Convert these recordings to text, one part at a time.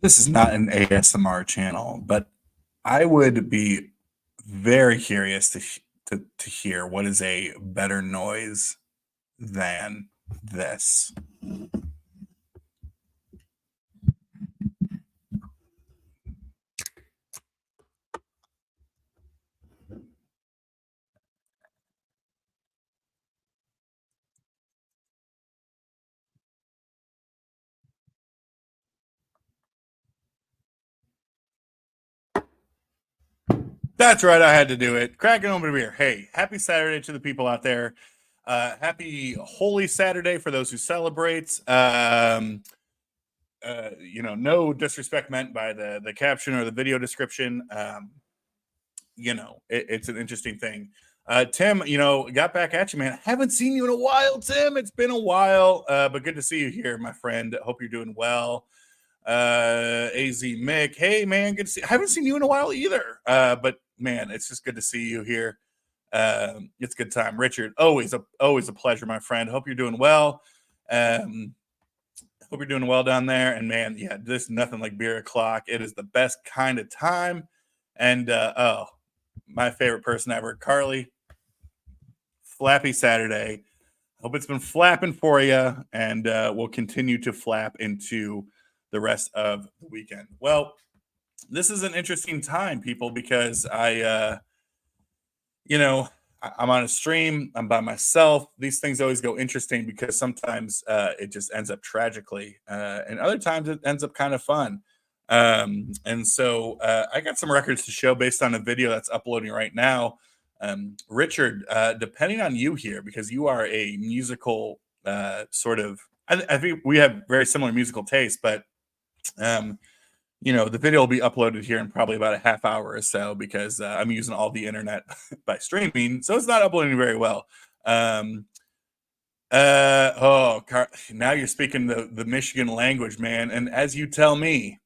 This is not an ASMR channel, but I would be very curious to hear what is a better noise than this. That's right, I had to do it. Cracking open a beer. Hey, happy Saturday to the people out there. Happy Holy Saturday for those who celebrate. No disrespect meant by the caption or the video description. It's an interesting thing. Tim, got back at you, man. Haven't seen you in a while, Tim. It's been a while, but good to see you here, my friend. Hope you're doing well. AZ Mick, hey man, good to see. I haven't seen you in a while either. But man, it's just good to see you here. It's a good time. Richard, always a pleasure, my friend. Hope you're doing well. Hope you're doing well down there. And man, yeah, there's nothing like beer o'clock. It is the best kind of time. And my favorite person ever, Carly. Flappy Saturday. Hope it's been flapping for you, and we'll continue to flap into the rest of the weekend. Well, this is an interesting time, people, because I'm on a stream. I'm by myself. These things always go interesting because sometimes it just ends up tragically, and other times it ends up kind of fun. And so I got some records to show based on a video that's uploading right now. Richard, depending on you here, because you are a musical sort of, I think we have very similar musical tastes, but the video will be uploaded here in probably about a half hour or so because I'm using all the internet by streaming, so it's not uploading very well. Now you're speaking the Michigan language, man, and as you tell me,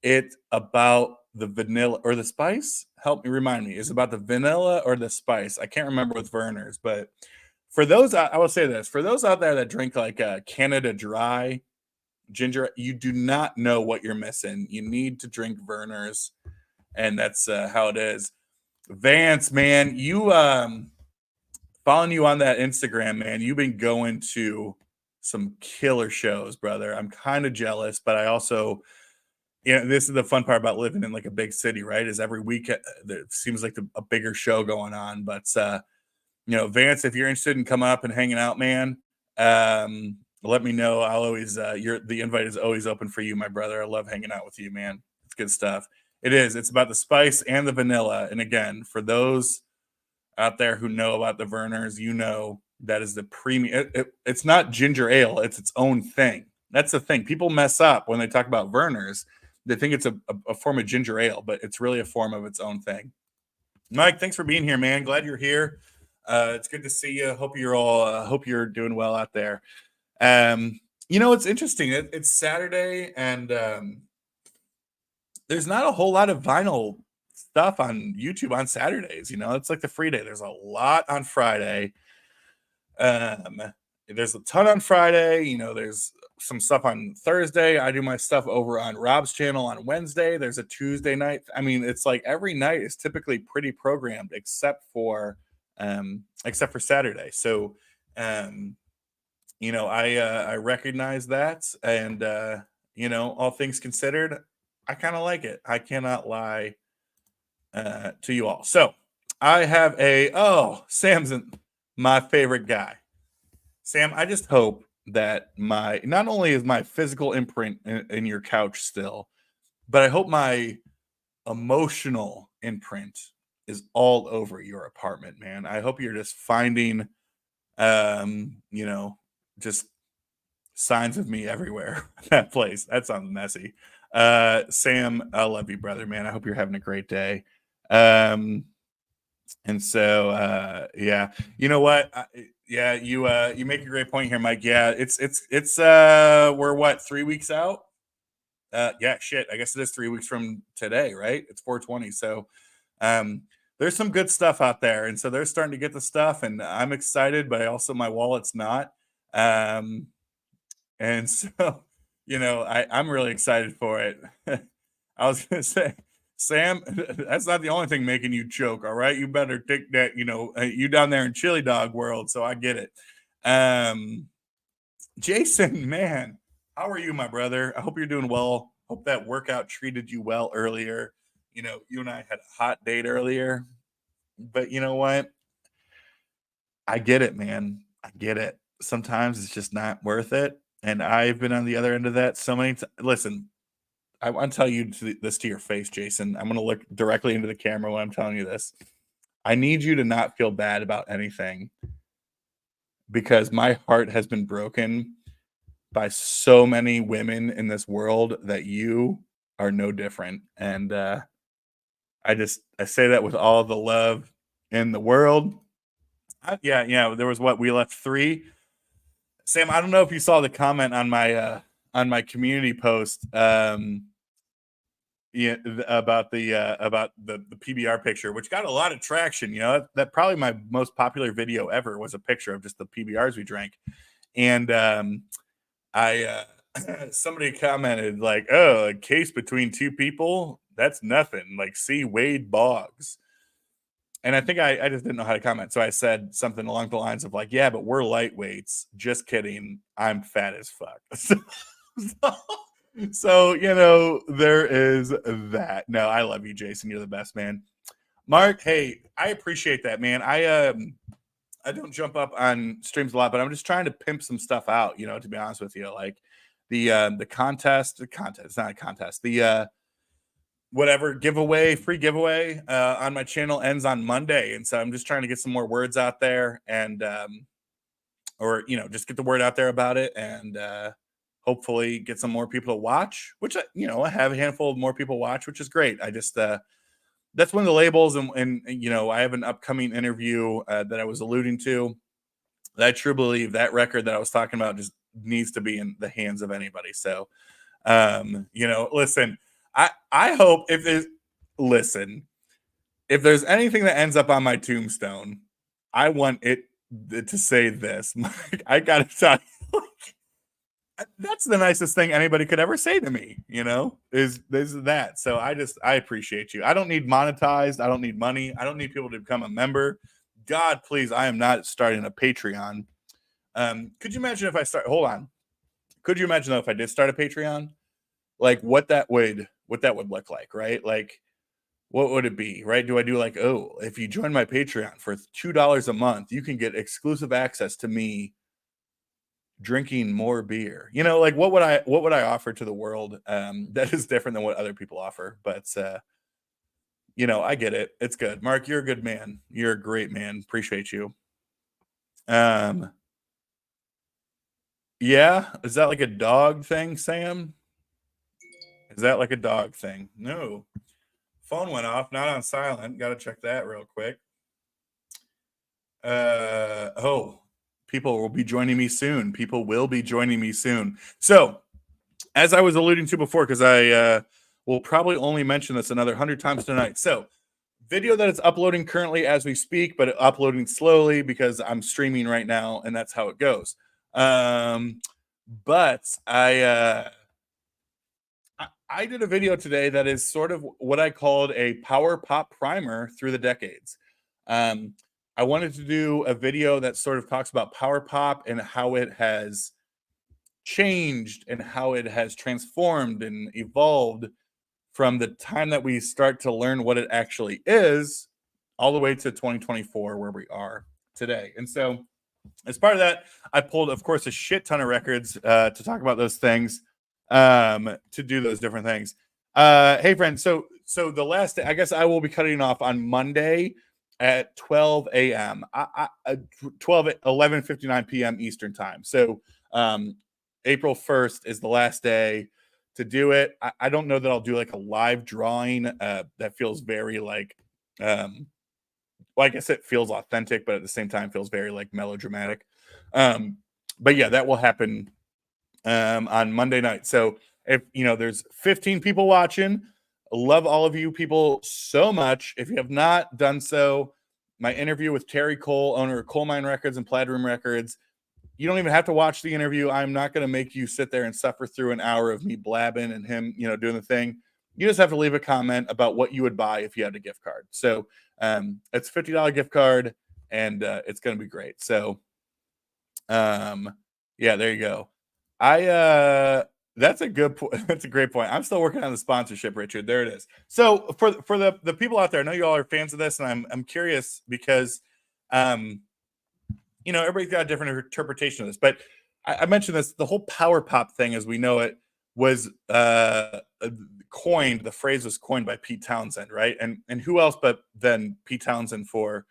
it's about the vanilla or the spice. Help me, remind me. Is it about the vanilla or the spice? I can't remember with Verner's, but for those, I will say this: for those out there that drink like Canada Dry ginger, you do not know what you're missing. You need to drink Verner's, and that's how it is. Vance, man, you following you on that Instagram, man. You've been going to some killer shows, brother. I'm kind of jealous, but I also this is the fun part about living in like a big city, right? Is every week there seems like a bigger show going on. But Vance, if you're interested in coming up and hanging out, man, let me know. I'll always the invite is always open for you, my brother. I love hanging out with you, man. It's good stuff. It is. It's about the spice and the vanilla. And again, for those out there who know about the Verners, that is the premium. It's not ginger ale. It's its own thing. That's the thing. People mess up when they talk about Verners. They think it's a form of ginger ale, but it's really a form of its own thing. Mike, thanks for being here, man. Glad you're here. It's good to see you. Hope you're doing well out there. It's interesting. It's Saturday, and there's not a whole lot of vinyl stuff on YouTube on Saturdays. It's like the free day. There's a lot on Friday. There's a ton on Friday. There's some stuff on Thursday. I do my stuff over on Rob's channel on Wednesday. There's a Tuesday night. I mean, it's like every night is typically pretty programmed except for Saturday. So, I recognize that, and all things considered, I kind of like it. I cannot lie to you all. So, I have Sam's my favorite guy. Sam, I just hope that not only is my physical imprint in your couch still, but I hope my emotional imprint is all over your apartment, man. I hope you're just finding, just signs of me everywhere. That place. That sounds messy. Sam, I love you, brother, man. I hope you're having a great day. And so, yeah, you know what? You make a great point here, Mike. Yeah, it's we're what, 3 weeks out? Yeah, shit. I guess it is 3 weeks from today, right? It's 420. So, there's some good stuff out there, and so they're starting to get the stuff, and I'm excited, but I also my wallet's not. Um, and so, I'm really excited for it. I was gonna say, Sam, that's not the only thing making you choke. All right, you better take that. You down there in chili dog world, so I get it. Um, Jason, man, how are you, my brother? I hope you're doing well. Hope that workout treated you well earlier. You and I had a hot date earlier, but you know what? I get it, man. I get it. Sometimes it's just not worth it. And I've been on the other end of that so many times. Listen, I want to tell you this to your face, Jason. I'm going to look directly into the camera when I'm telling you this. I need you to not feel bad about anything because my heart has been broken by so many women in this world that you are no different. And I say that with all the love in the world. Yeah. There was we left 3. Sam, I don't know if you saw the comment on my community post. Yeah, about the PBR picture, which got a lot of traction. That probably my most popular video ever was a picture of just the PBRs we drank, and I somebody commented like, "Oh, a case between 2 people? That's nothing." Like, see Wade Boggs, and I think I just didn't know how to comment, so I said something along the lines of like, "Yeah, but we're lightweights." Just kidding. I'm fat as fuck. So, there is that. No, I love you, Jason. You're the best, man. Mark, hey, I appreciate that, man. I don't jump up on streams a lot, but I'm just trying to pimp some stuff out, to be honest with you. Like the contest, it's not a contest. The whatever free giveaway on my channel ends on Monday. And so I'm just trying to get some more words out there and or just get the word out there about it and hopefully get some more people to watch, which I have a handful of more people watch, which is great. I just that's one of the labels, and I have an upcoming interview that I was alluding to. That I truly believe that record that I was talking about just needs to be in the hands of anybody. So, listen, I hope if there's anything that ends up on my tombstone, I want it to say this. I gotta tell you, that's the nicest thing anybody could ever say to me, is that. So I appreciate you. I don't need monetized. I don't need money. I don't need people to become a member. God, please, I am not starting a Patreon. Could you imagine if hold on. Could you imagine though, if I did start a Patreon, like what that would look like, right? Like, what would it be, right? Do I do like, oh, if you join my Patreon for $2 a month, you can get exclusive access to me drinking more beer? Like what would I offer to the world that is different than what other people offer? But I get it. It's good. Mark, you're a good man. You're a great man. Appreciate you. Yeah, is that like a dog thing, Sam? Is that like a dog thing? No. Phone went off, not on silent. Got to check that real quick. Oh, people will be joining me soon. People will be joining me soon. So, as I was alluding to before, because I will probably only mention this another 100 times tonight. So, video that is uploading currently as we speak, but uploading slowly because I'm streaming right now, and that's how it goes. But I did a video today that is sort of what I called a power pop primer through the decades. I wanted to do a video that sort of talks about power pop and how it has changed and how it has transformed and evolved from the time that we start to learn what it actually is all the way to 2024 where we are today. And so as part of that, I pulled, of course, a shit ton of records to talk about those things, to do those different things. Hey, friend. So the last day, I guess I will be cutting off on Monday at 12 a.m. 11:59 p.m. Eastern time. So April 1st is the last day to do it. I don't know that I'll do like a live drawing. That feels very like I guess it feels authentic, but at the same time feels very like melodramatic. But yeah, that will happen on Monday night. So if there's 15 people watching, love all of you people so much. If you have not done so, my interview with Terry Cole, owner of Coal Mine Records and Plaid Room Records, you don't even have to watch the interview. I'm not going to make you sit there and suffer through an hour of me blabbing and him, doing the thing. You just have to leave a comment about what you would buy if you had a gift card. So it's a $50 gift card, and it's going to be great. So yeah, there you go. That's a good point. That's a great point. I'm still working on the sponsorship, Richard. There it is. So for the people out there, I know you all are fans of this, and I'm curious because everybody's got a different interpretation of this. But I mentioned this, the whole power pop thing as we know it was coined, the phrase was coined by Pete Townsend, right? And who else but then Pete Townsend for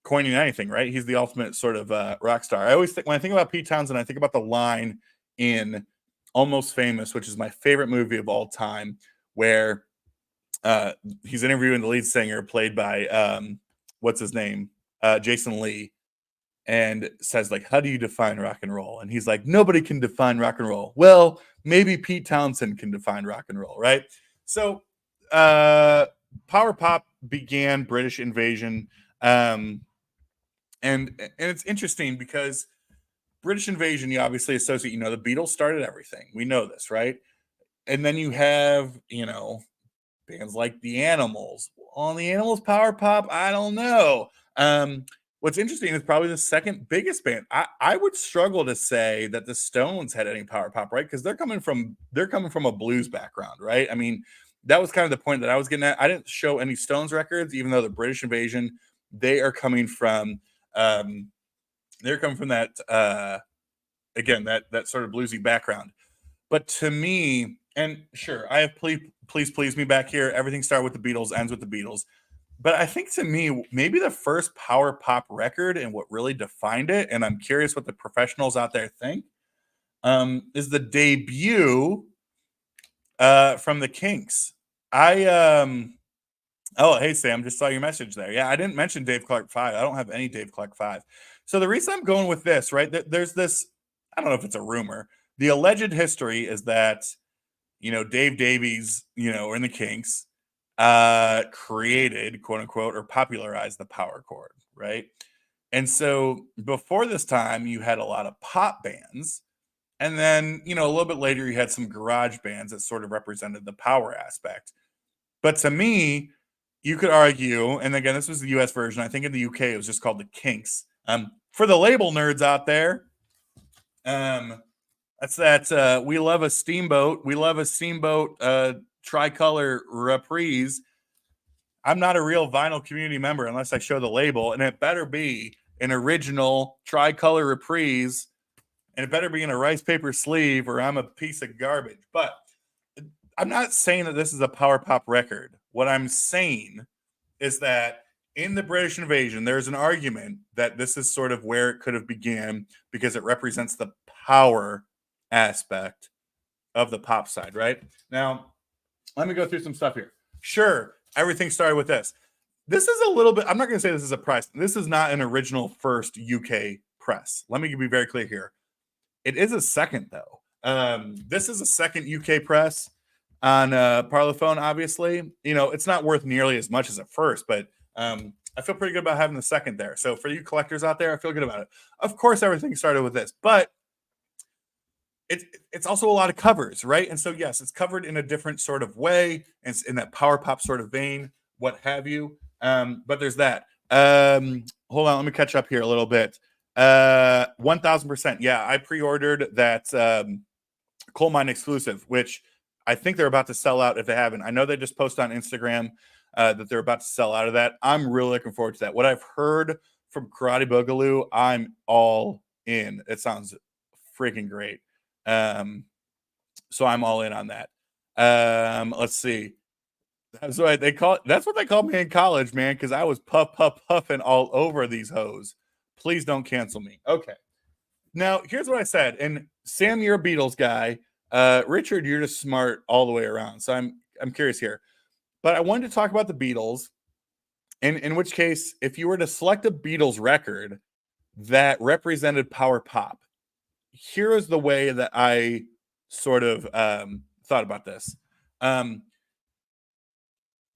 coining anything, right? He's the ultimate sort of rock star. I always think, when I think about Pete Townsend, I think about the line in Almost Famous, which is my favorite movie of all time, where he's interviewing the lead singer played by what's his name? Jason Lee, and says, like, how do you define rock and roll? And he's like, nobody can define rock and roll. Well, maybe Pete Townsend can define rock and roll, right? So power pop began British invasion. And it's interesting because British invasion, you obviously associate, the Beatles started everything. We know this, right? And then you have, bands like the Animals. On the Animals power pop, I don't know. What's interesting is probably the second biggest band. I would struggle to say that the Stones had any power pop, right? Because they're coming from a blues background, right? I mean, that was kind of the point that I was getting at. I didn't show any Stones records, even though the British invasion, they are coming from that again, that sort of bluesy background. But to me, and sure, I have Please Me back here. Everything started with the Beatles, ends with the Beatles. But I think to me, maybe the first power pop record and what really defined it, and I'm curious what the professionals out there think, is the debut from the Kinks. Oh, hey, Sam, just saw your message there. Yeah, I didn't mention Dave Clark 5. I don't have any Dave Clark 5. So the reason I'm going with this, right, there's this, I don't know if it's a rumor. The alleged history is that, Dave Davies, or in the Kinks, created, quote unquote, or popularized the power chord, right? And so before this time, you had a lot of pop bands. And then, a little bit later, you had some garage bands that sort of represented the power aspect. But to me, you could argue, and again, this was the US version. I think in the UK, it was just called the Kinks. For the label nerds out there, that's that We Love a Steamboat. We Love a Steamboat tricolor reprise. I'm not a real vinyl community member unless I show the label, and it better be an original tricolor reprise, and it better be in a rice paper sleeve, or I'm a piece of garbage. But I'm not saying that this is a power pop record. What I'm saying is that in the British invasion, there's an argument that this is sort of where it could have began because it represents the power aspect of the pop side, right? Now, let me go through some stuff here. Sure, everything started with this. This is a little bit, I'm not going to say this is a press. This is not an original first UK press. Let me be very clear here. It is a second, though. This is a second UK press on Parlophone, obviously. It's not worth nearly as much as at first, but I feel pretty good about having the second there. So for you collectors out there, I feel good about it. Of course, everything started with this, but it's also a lot of covers, right? And so, yes, it's covered in a different sort of way. It's in that power pop sort of vein, what have you. But there's that. Hold on, let me catch up here a little bit. 1,000%. Yeah, I pre-ordered that Coal Mine exclusive, which I think they're about to sell out if they haven't. I know they just posted on Instagram that they're about to sell out of that. I'm really looking forward to that. What I've heard from Karate Boogaloo, I'm all in. It sounds freaking great. So I'm all in on that. Let's see. That's what they called me in college, man, because I was puffing all over these hoes. Please don't cancel me. Okay. Now, here's what I said. And Sam, you're a Beatles guy. Richard, you're just smart all the way around. So I'm curious here. But I wanted to talk about the Beatles. And in which case, if you were to select a Beatles record that represented power pop, here is the way that I sort of thought about this.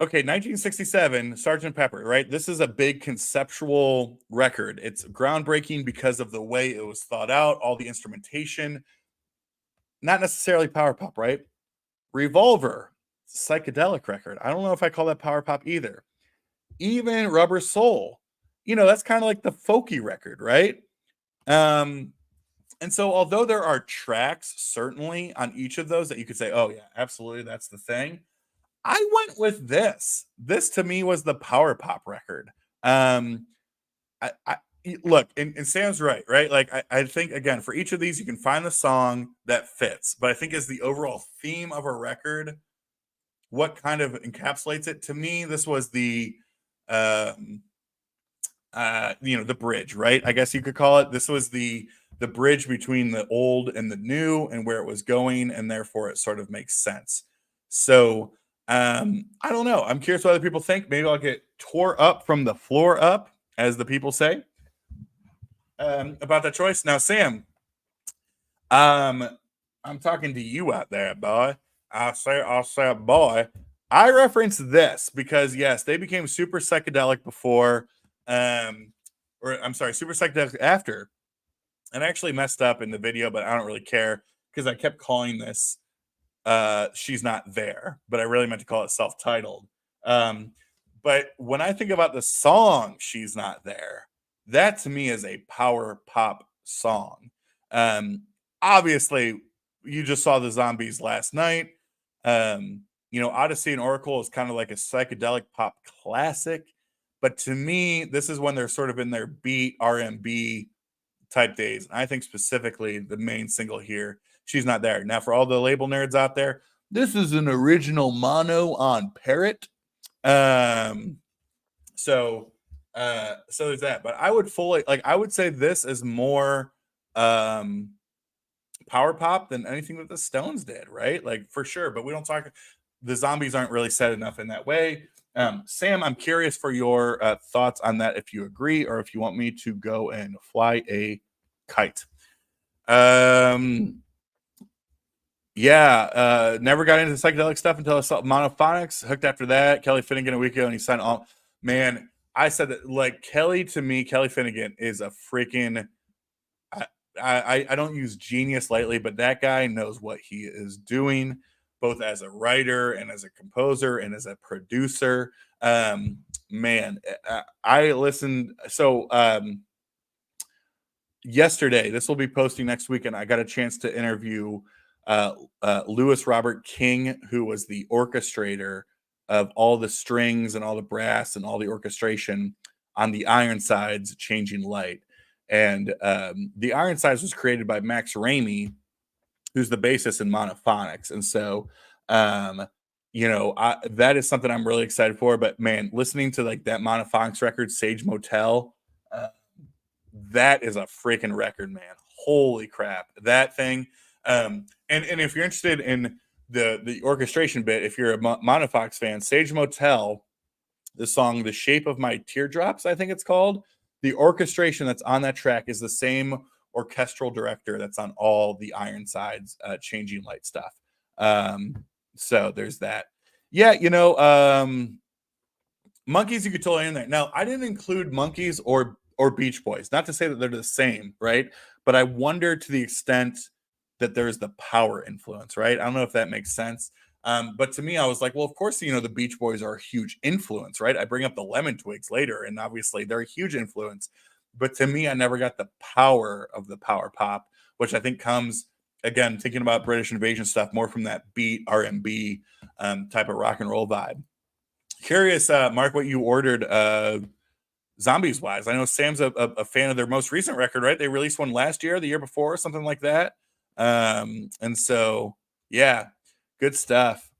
Okay, 1967, Sergeant Pepper, right? This is a big conceptual record. It's groundbreaking because of the way it was thought out, all the instrumentation, not necessarily power pop, right? Revolver, psychedelic record. I don't know if I call that power pop either. Even Rubber Soul, that's kind of like the folky record, right? Um, and so although there are tracks certainly on each of those that you could say, oh yeah, absolutely, that's the thing. I went with this. This to me was the power pop record. Um, look, and Sam's right? Like I think again for each of these you can find the song that fits, but I think as the overall theme of a record, what kind of encapsulates it to me, this was um, the bridge, right? I guess you could call it. This was the bridge between the old and the new and where it was going, and therefore it sort of makes sense. So I don't know. I'm curious what other people think. Maybe I'll get tore up from the floor up, as the people say, about that choice. Now, Sam, um, I'm talking to you out there, boy. I say, boy. I reference this because yes, they became super psychedelic before, or I'm sorry, super psychedelic after. And I actually messed up in the video, but I don't really care because I kept calling this "She's Not There," but I really meant to call it self-titled. Um, but when I think about the song "She's Not There," that to me is a power pop song. Um, Obviously, you just saw the Zombies last night. Odyssey and Oracle is kind of like a psychedelic pop classic, but to me, this is when they're sort of in their beat R&B type days. I think specifically the main single here, She's Not There. Now, for all the label nerds out there, this is an original mono on Parrot. Um, so there's that. But I would I would say this is more um power pop than anything that the Stones did, right? Like for sure. But we don't talk the Zombies aren't really said enough in that way. Sam, I'm curious for your thoughts on that, if you agree or if you want me to go and fly a kite. Um, never got into psychedelic stuff until I saw Monophonics. Hooked after that. Kelly Finnegan a week ago, and he signed all. Man, I said that like Kelly to me, Kelly Finnegan is a freaking. I don't use genius lightly, but that guy knows what he is doing, both as a writer and as a composer and as a producer. Man, I listened. So yesterday, this will be posting next week, and I got a chance to interview Louis Robert King, who was the orchestrator of all the strings and all the brass and all the orchestration on the Ironsides Changing Light. And the Ironsides was created by Max Ramey, who's the bassist in Monophonics. And so, that is something I'm really excited for. But man, listening to like that Monophonics record, Sage Motel, that is a freaking record, man. Holy crap. That thing. And if you're interested in the orchestration bit, if you're a Monofox fan, Sage Motel, the song The Shape of My Teardrops, I think it's called, the orchestration that's on that track is the same orchestral director that's on all the Ironsides Changing Light stuff. So there's that. Yeah, Monkeys you could totally in there. Now, I didn't include Monkeys or Beach Boys. Not to say that they're the same, right? But I wonder to the extent that there's the power influence, right? I don't know if that makes sense. But to me, I was like, well, of course, the Beach Boys are a huge influence, right? I bring up the Lemon Twigs later, and obviously they're a huge influence. But to me, I never got the power of the power pop, which I think comes again thinking about British invasion stuff more from that beat R&B type of rock and roll vibe. Curious, Mark, what you ordered Zombies wise. I know Sam's a fan of their most recent record, right? They released one last year, the year before, something like that. And so, yeah, good stuff.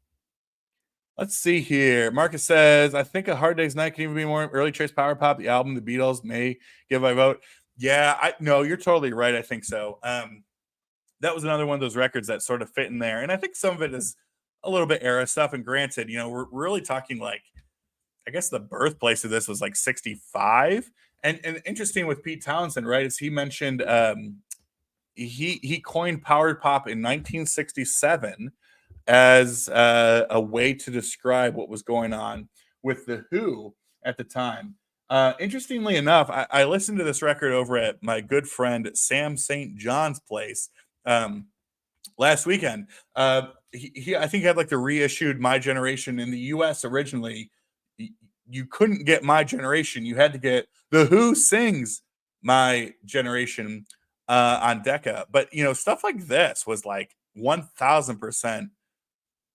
Let's see here. Marcus says, I think A Hard Day's Night can even be more early trace power pop. The album, The Beatles, may give my vote. Yeah, no, you're totally right. I think so. That was another one of those records that sort of fit in there. And I think some of it is a little bit era stuff. And granted, we're really talking like, I guess the birthplace of this was like 65. And interesting with Pete Townsend, right? As he mentioned, he coined power pop in 1967. as a way to describe what was going on with the Who at the time. Interestingly enough, I listened to this record over at my good friend Sam St. John's place last weekend. I think he had like the reissued My Generation in the U.S. originally. You couldn't get My Generation; you had to get the Who sings My Generation on Decca. But stuff like this was like 1,000%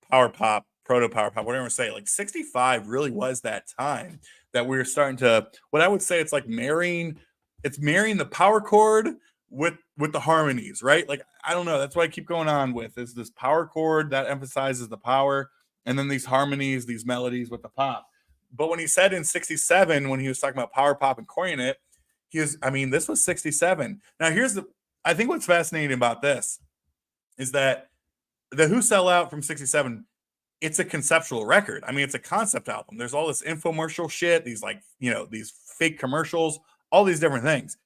power pop, proto power pop, whatever you say. Like 65 really was that time that we were starting to, what I would say, it's marrying the power chord with the harmonies, right? Like, I don't know. That's what I keep going on with is this power chord that emphasizes the power, and then these harmonies, these melodies with the pop. But when he said in 67, when he was talking about power pop and coining it, this was 67. Now, I think what's fascinating about this is that the Who Sell Out from 67, it's a conceptual record. I mean, it's a concept album. There's all this infomercial shit, these these fake commercials, all these different things.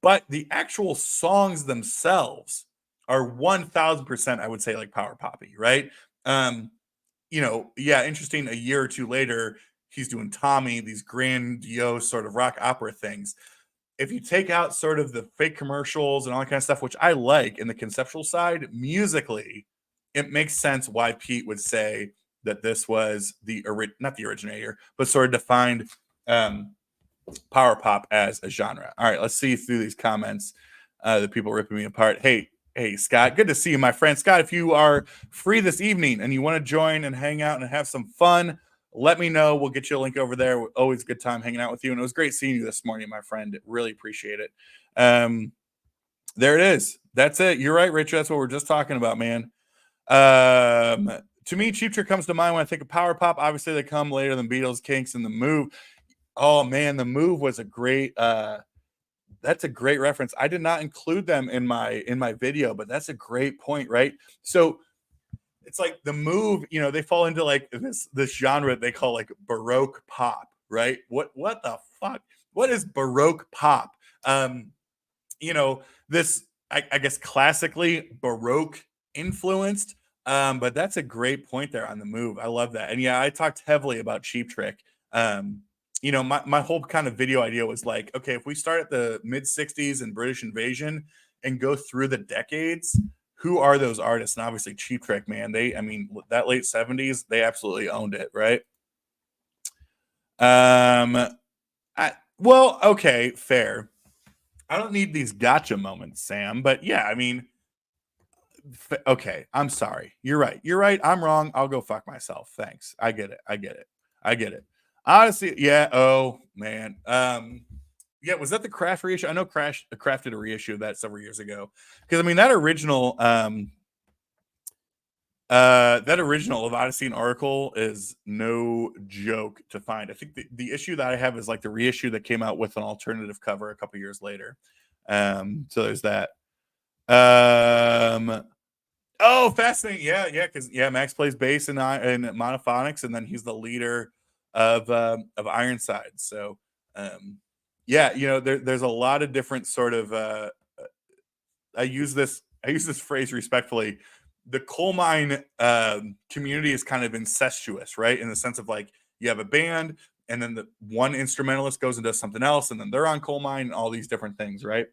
But the actual songs themselves are 1,000%, I would say, like power poppy, right? Interesting. A year or two later, he's doing Tommy, these grandiose sort of rock opera things. If you take out sort of the fake commercials and all that kind of stuff, which I like in the conceptual side, musically, it makes sense why Pete would say that this was not the originator, but sort of defined power pop as a genre. All right, let's see through these comments. The people ripping me apart. Hey, Scott, good to see you, my friend. Scott, if you are free this evening and you want to join and hang out and have some fun, let me know. We'll get you a link over there. Always a good time hanging out with you. And it was great seeing you this morning, my friend. Really appreciate it. There it is. That's it. You're right, Richard. That's what we're just talking about, man. To me, Cheap Trick comes to mind when I think of power pop. Obviously, they come later than Beatles, Kinks, and The Move. Oh, man, The Move was a great that's a great reference. I did not include them in my video, but that's a great point, right? So it's like The Move, they fall into like this genre they call like Baroque pop, right? What the fuck? What is Baroque pop? This I guess classically Baroque influenced, but that's a great point there on The Move. I love that. And yeah, I talked heavily about Cheap Trick. My whole kind of video idea was like, okay, if we start at the mid 60s and British invasion and go through the decades, who are those artists? And obviously Cheap Trick, man, that late 70s, they absolutely owned it, right? Okay, fair. I don't need these gotcha moments, Sam, but yeah, I mean, okay, I'm sorry. You're right. I'm wrong. I'll go fuck myself. Thanks. I get it. Honestly, yeah. Oh man. Yeah. Was that the Craft reissue? I know Craft did a reissue of that several years ago. Because I mean, that original of Odyssey and Oracle is no joke to find. I think the issue that I have is like the reissue that came out with an alternative cover a couple years later. So there's that. Oh, fascinating. Yeah, because Max plays bass in Monophonics, and then he's the leader of Ironside. So there's a lot of different sort of I use this phrase respectfully. The coal mine community is kind of incestuous, right? In the sense of like you have a band, and then the one instrumentalist goes and does something else, and then they're on coal mine and all these different things, right?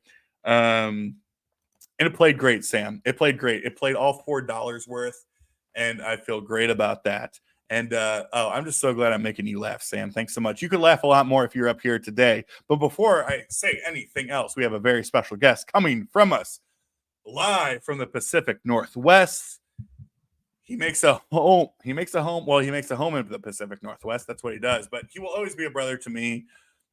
And it played great, Sam. It played great. It played all $4 worth, and I feel great about that. And I'm just so glad I'm making you laugh, Sam. Thanks so much. You could laugh a lot more if you're up here today. But before I say anything else, we have a very special guest coming from us live from the Pacific Northwest. He makes a home. Well, he makes a home in the Pacific Northwest. That's what he does. But he will always be a brother to me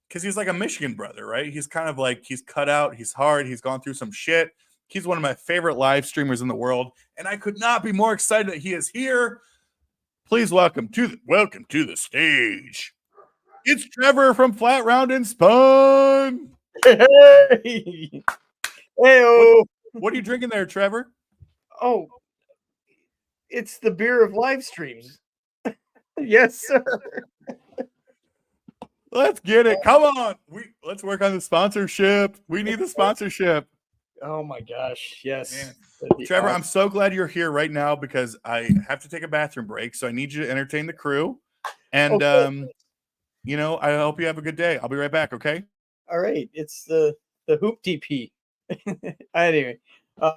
because he's like a Michigan brother, right? He's kind of like, he's cut out. He's hard. He's gone through some shit. He's one of my favorite live streamers in the world. And I could not be more excited that he is here. Please welcome to the stage. It's Trevor from Flat Round and Spun. Hey. Hey-o. What are you drinking there, Trevor? Oh, it's the beer of live streams. Yes, sir. Let's get it. Come on. Let's work on the sponsorship. We need the sponsorship. Oh my gosh, yes. Man. That'd be Trevor, awesome. I'm so glad you're here right now because I have to take a bathroom break. So I need you to entertain the crew. And, Okay, I hope you have a good day. I'll be right back. Okay. all right. It's the hoop TP. Anyway, uh,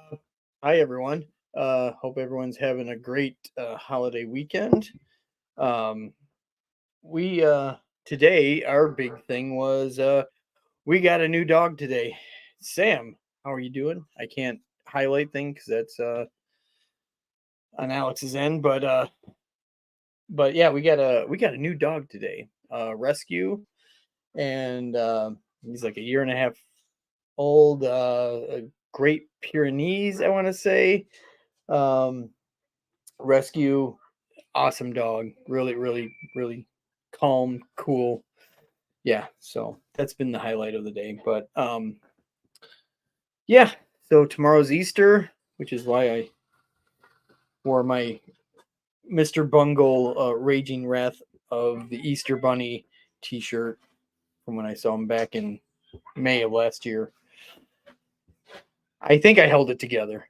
hi everyone. Hope everyone's having a great holiday weekend. Um, we today our big thing was we got a new dog today. Sam, how are you doing? I can't highlight things because that's on Alex's end, but yeah, we got a new dog today. Rescue, and he's like a year and a half old. A Great Pyrenees, I want to say. Um, Rescue, awesome dog. Really, really, really calm, cool. Yeah, so that's been the highlight of the day. But yeah, so tomorrow's Easter, which is why I wore my Mr. Bungle Raging Wrath of the Easter Bunny t-shirt from when I saw him back in May of last year. I think I held it together.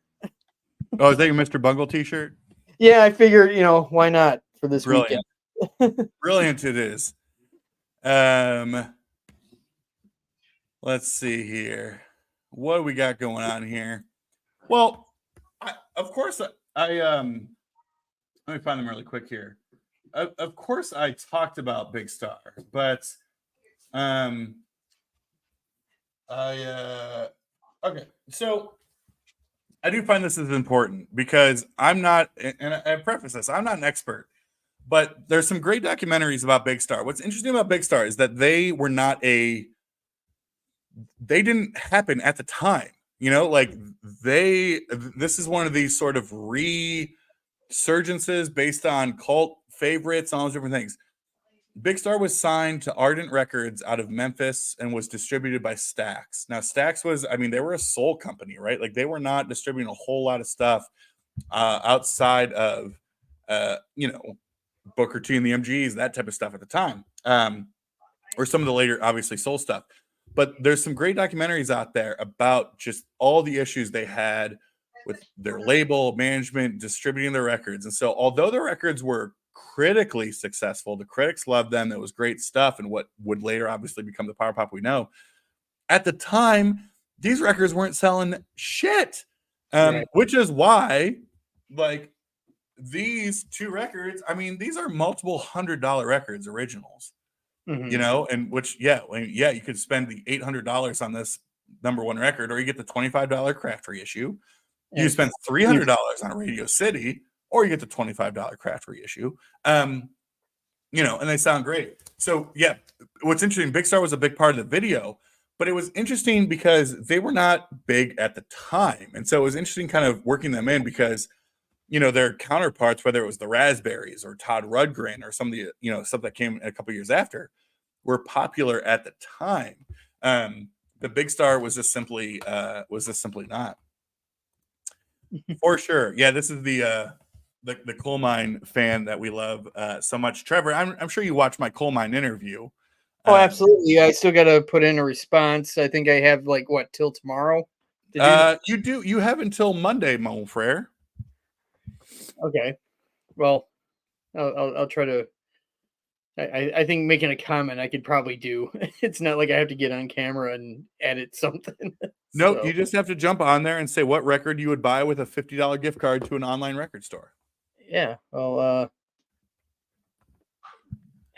Oh, is that your Mr. Bungle t-shirt? Yeah, I figured, why not for this weekend? Brilliant. Brilliant it is. Let's see here. What do we got going on here? Well, of course, let me find them really quick here. Of course, I talked about Big Star, but um, okay. So I do find this is important because I'm not, and I preface this, I'm not an expert, but there's some great documentaries about Big Star. What's interesting about Big Star is that they didn't happen at the time. Like this is one of these sort of resurgences based on cult favorites and all those different things. Big Star was signed to Ardent Records out of Memphis and was distributed by Stax. Now, Stax was, they were a soul company, right? Like they were not distributing a whole lot of stuff outside of, Booker T and the MGs, that type of stuff at the time, or some of the later, obviously, soul stuff. But there's some great documentaries out there about just all the issues they had with their label, management, distributing their records. And so, although the records were critically successful, the critics loved them, it was great stuff, and what would later obviously become the power pop we know. At the time, these records weren't selling shit, Right. which is why, like, these two records, these are multiple $100 records, originals, Mhm. and which, yeah, you could spend the $800 on this number one record, or you get the $25 craft reissue. You And spend $300 on Radio City, or you get the $25 craft reissue. And they sound great. So yeah, what's interesting, Big Star was a big part of the video, but it was interesting because they were not big at the time. And so it was interesting kind of working them in because their counterparts, whether it was the Raspberries or Todd Rundgren or some of the, stuff that came a couple years after, were popular at the time. The Big Star was just simply not. For sure. Yeah, this is the coal mine fan that we love so much. Trevor, I'm sure you watched my coal mine interview. oh, absolutely. I still got to put in a response. I think I have like what till tomorrow to do that. You have until Monday, mon frere. Okay. Well, I'll try to. I think making a comment I could probably do. It's not like I have to get on camera and edit something. Nope, So you just have to jump on there and say what record you would buy with a $50 gift card to an online record store. yeah. Well,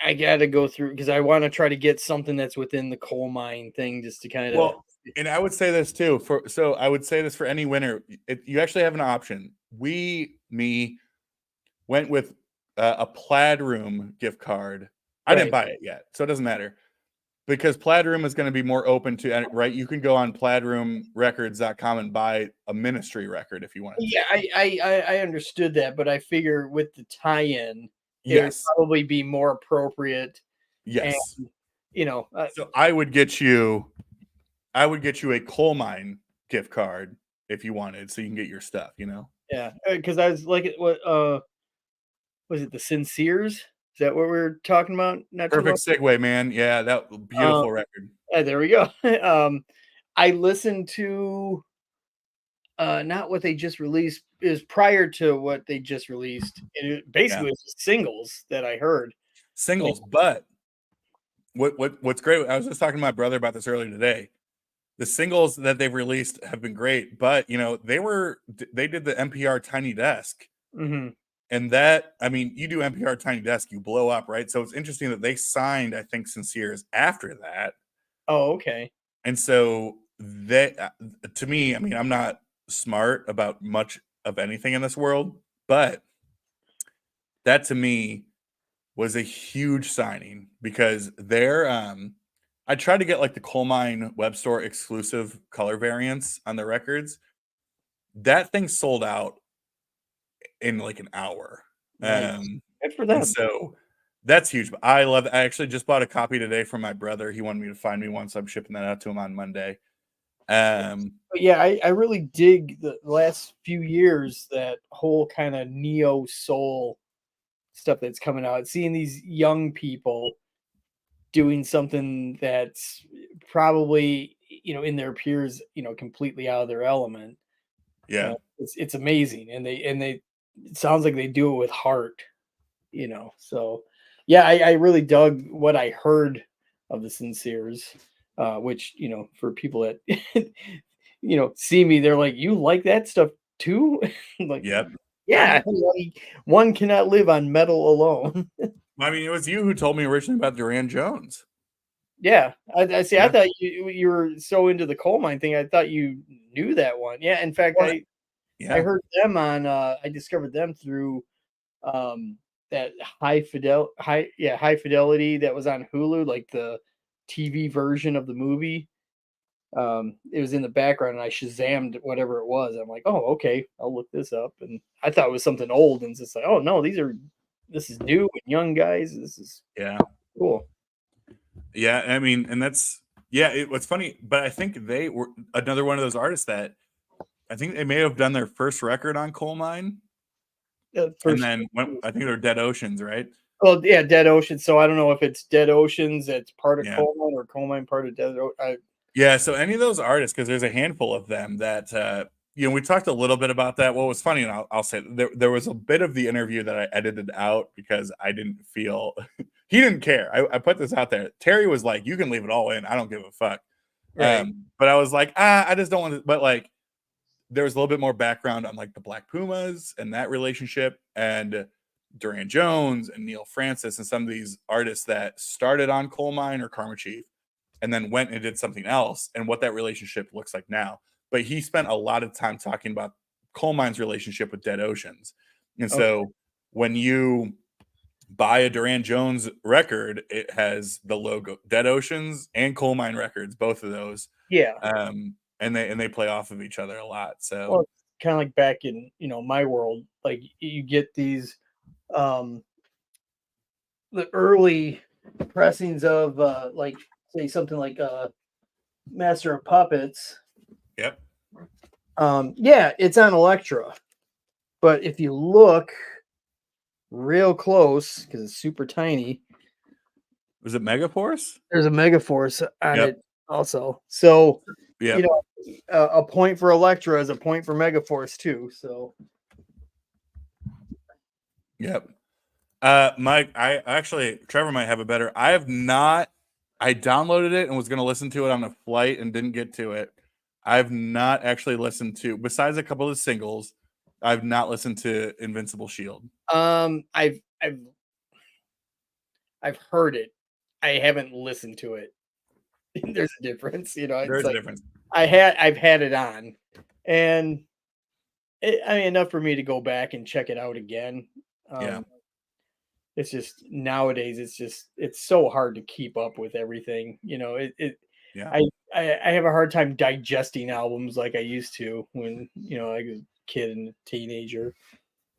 I got to go through because I want to try to get something that's within the coal mine thing, just to kind of. Well, and I would say this too. So I would say this for any winner. You actually have an option. Me went with a Plaid Room gift card. I didn't Right. buy it yet, so it doesn't matter because Plaid Room is going to be more open to, right? You can go on plaidroomrecords.com and buy a Ministry record if you wanted to. Yeah, I understood that, but I figure with the tie-in, it would Yes. probably be more appropriate. And Yes. you know, So I would get you a coal mine gift card if you wanted, so you can get your stuff, yeah, because I was like, what was it? The Sinceres? Is that what we were talking about? Not too long. Perfect segue, man. Yeah, that Uh, beautiful record. there we go. I listened to. Not what they just released. It was prior to what they just released. It basically was just singles that I heard. Singles, but what's great? I was just talking to my brother about this earlier today. The singles that they've released have been great, but they did the NPR Tiny Desk, and that, I mean, you do NPR Tiny Desk, you blow up, right? So it's interesting that they signed, I think, Sincere's after that. Oh, okay. And so that, to me, I mean, I'm not smart about much of anything in this world, but that to me was a huge signing because I tried to get like the Coal Mine Web Store exclusive color variants on the records. That thing sold out in like an hour. Nice. Good for And them. so that's huge. But I love it. I actually just bought a copy today from my brother. He wanted me to find me one, so I'm shipping that out to him on Monday. But yeah, I really dig the last few years, that whole kind of neo soul stuff that's coming out. Seeing these young people doing something that's probably, in their peers, completely out of their element. Yeah. It's amazing, and they it sounds like they do it with heart. So yeah, I really dug what I heard of the Sinceres, which, for people that see me, they're like, you like that stuff too? I'm like, Yep. yeah, like, one cannot live on metal alone. I mean, it was you who told me originally about Duran Jones. Yeah, I see. I Yeah. thought you were so into the coal mine thing. I thought you knew that one. Yeah, in fact, Well, I yeah. heard them on. I discovered them through that high fidelity that was on Hulu, like the TV version of the movie. It was in the background, and I Shazammed whatever it was. I'm like, oh, okay, I'll look this up. And I thought it was something old, and it's just like, oh no, this is new and young guys. This is Yeah. cool. Yeah. I mean, and that's, yeah, what's funny, but I think they were another one of those artists that I think they may have done their first record on Coal Mine. And First, then I think they're Dead Oceans, right? well, yeah, Dead Oceans. So I don't know if it's Dead Oceans that's part of Yeah. Coal Mine, or Coal Mine part of Dead Ocean. Yeah. So any of those artists, because there's a handful of them that, we talked a little bit about that. What was funny, and I'll say there was a bit of the interview that I edited out because I didn't feel he didn't care. I put this out there. Terry was like, "You can leave it all in. I don't give a fuck." Right. But I was like, I just don't want to. But like, there was a little bit more background on like the Black Pumas and that relationship, and Duran Jones and Neil Francis and some of these artists that started on Coal Mine or Karma Chief and then went and did something else, and what that relationship looks like now. But he spent a lot of time talking about Coal Mine's relationship with Dead Oceans. And Okay. so when you buy a Duran Jones record, it has the logo Dead Oceans and Coal Mine Records, both of those. Yeah. And they play off of each other a lot. So Well, it's kind of like back in, my world, like you get these the early pressings of like, say, something like Master of Puppets. yep. Yeah, it's on Elektra. But if you look real close, because it's super tiny, Was it Megaforce? there's a Megaforce on Yep. it also. So, Yep. a point for Elektra is a point for Megaforce too. So, Yep. Mike, Trevor might have a better. I downloaded it and was going to listen to it on a flight and didn't get to it. I've not actually listened to, besides a couple of singles, I've not listened to Invincible Shield. I've heard it. I haven't listened to it. There's a difference, There's it's a like difference. I've had it on, and enough for me to go back and check it out again. Yeah. It's just nowadays, it's so hard to keep up with everything. Yeah. I have a hard time digesting albums like I used to when, I was a kid and a teenager.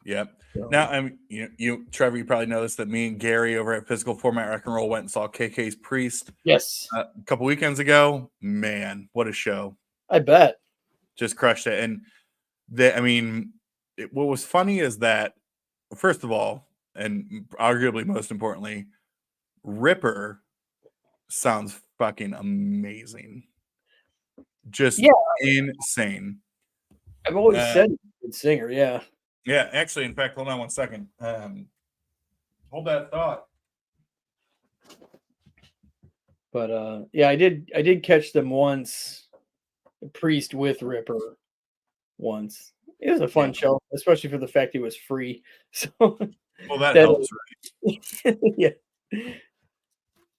Yep. So, Now, I mean, Trevor, you probably noticed that me and Gary over at Physical Format Rock and Roll went and saw KK's Priest yes, a couple weekends ago. Man, what a show! I bet. Just crushed it. And what was funny is that, first of all, and arguably most importantly, Ripper sounds fucking amazing. Just Yeah. insane. I've always said he's a good singer. Yeah. Yeah, actually, in fact, hold on one second. Hold that thought. But yeah, I did catch them once, Priest with Ripper once. It was a fun show, especially for the fact it was free. So Well, that that helps, right? yeah.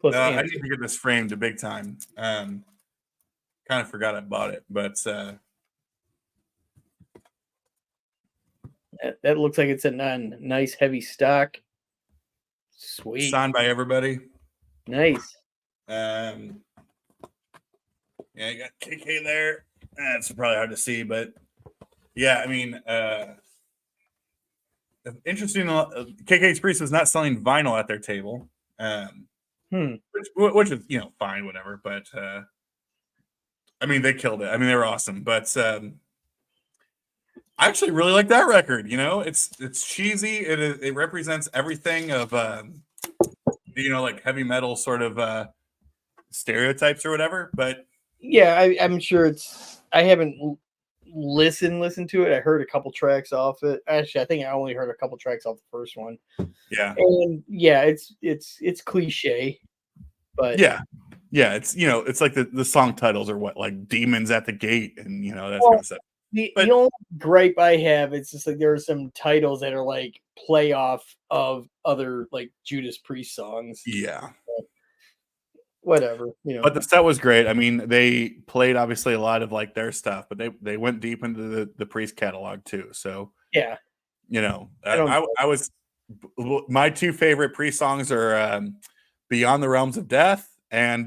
Plus, I need to get this framed a big time. Kind of forgot I bought it, but that looks like it's a nice heavy stock. Sweet, signed by everybody. nice. Yeah, you got KK there. It's probably hard to see, but yeah, I mean, interesting. KK's Priest was not selling vinyl at their table, which is fine, whatever. But I mean, they killed it. I mean, they were awesome. But I actually really like that record. It's cheesy. It represents everything of like heavy metal sort of stereotypes or whatever. But yeah, I'm sure I haven't listened to it. I heard a couple tracks off it. Actually, I think I only heard a couple tracks off the first one. Yeah, and yeah, it's cliche, but yeah, it's like the song titles are what, like Demons at the Gate, and that kind of stuff. The only gripe I have, it's just like there are some titles that are like play off of other like Judas Priest songs. Yeah. Whatever, But the set was great. I mean, they played obviously a lot of like their stuff, but they went deep into the Priest catalog too. So yeah, I was my two favorite Priest songs are Beyond the Realms of Death and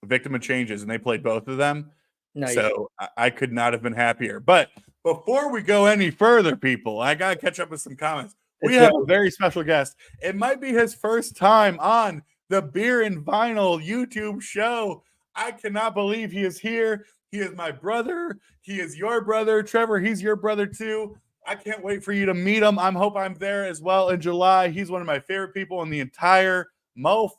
Victim of Changes, and they played both of them. Nice. So I could not have been happier. But before we go any further, people, I gotta catch up with some comments. We have a very special guest. It might be his first time on the Beer and Vinyl YouTube show. I cannot believe he is here. He is my brother. He is your brother. Trevor, he's your brother too. I can't wait for you to meet him. I hope I'm there as well in July. He's one of my favorite people in the entire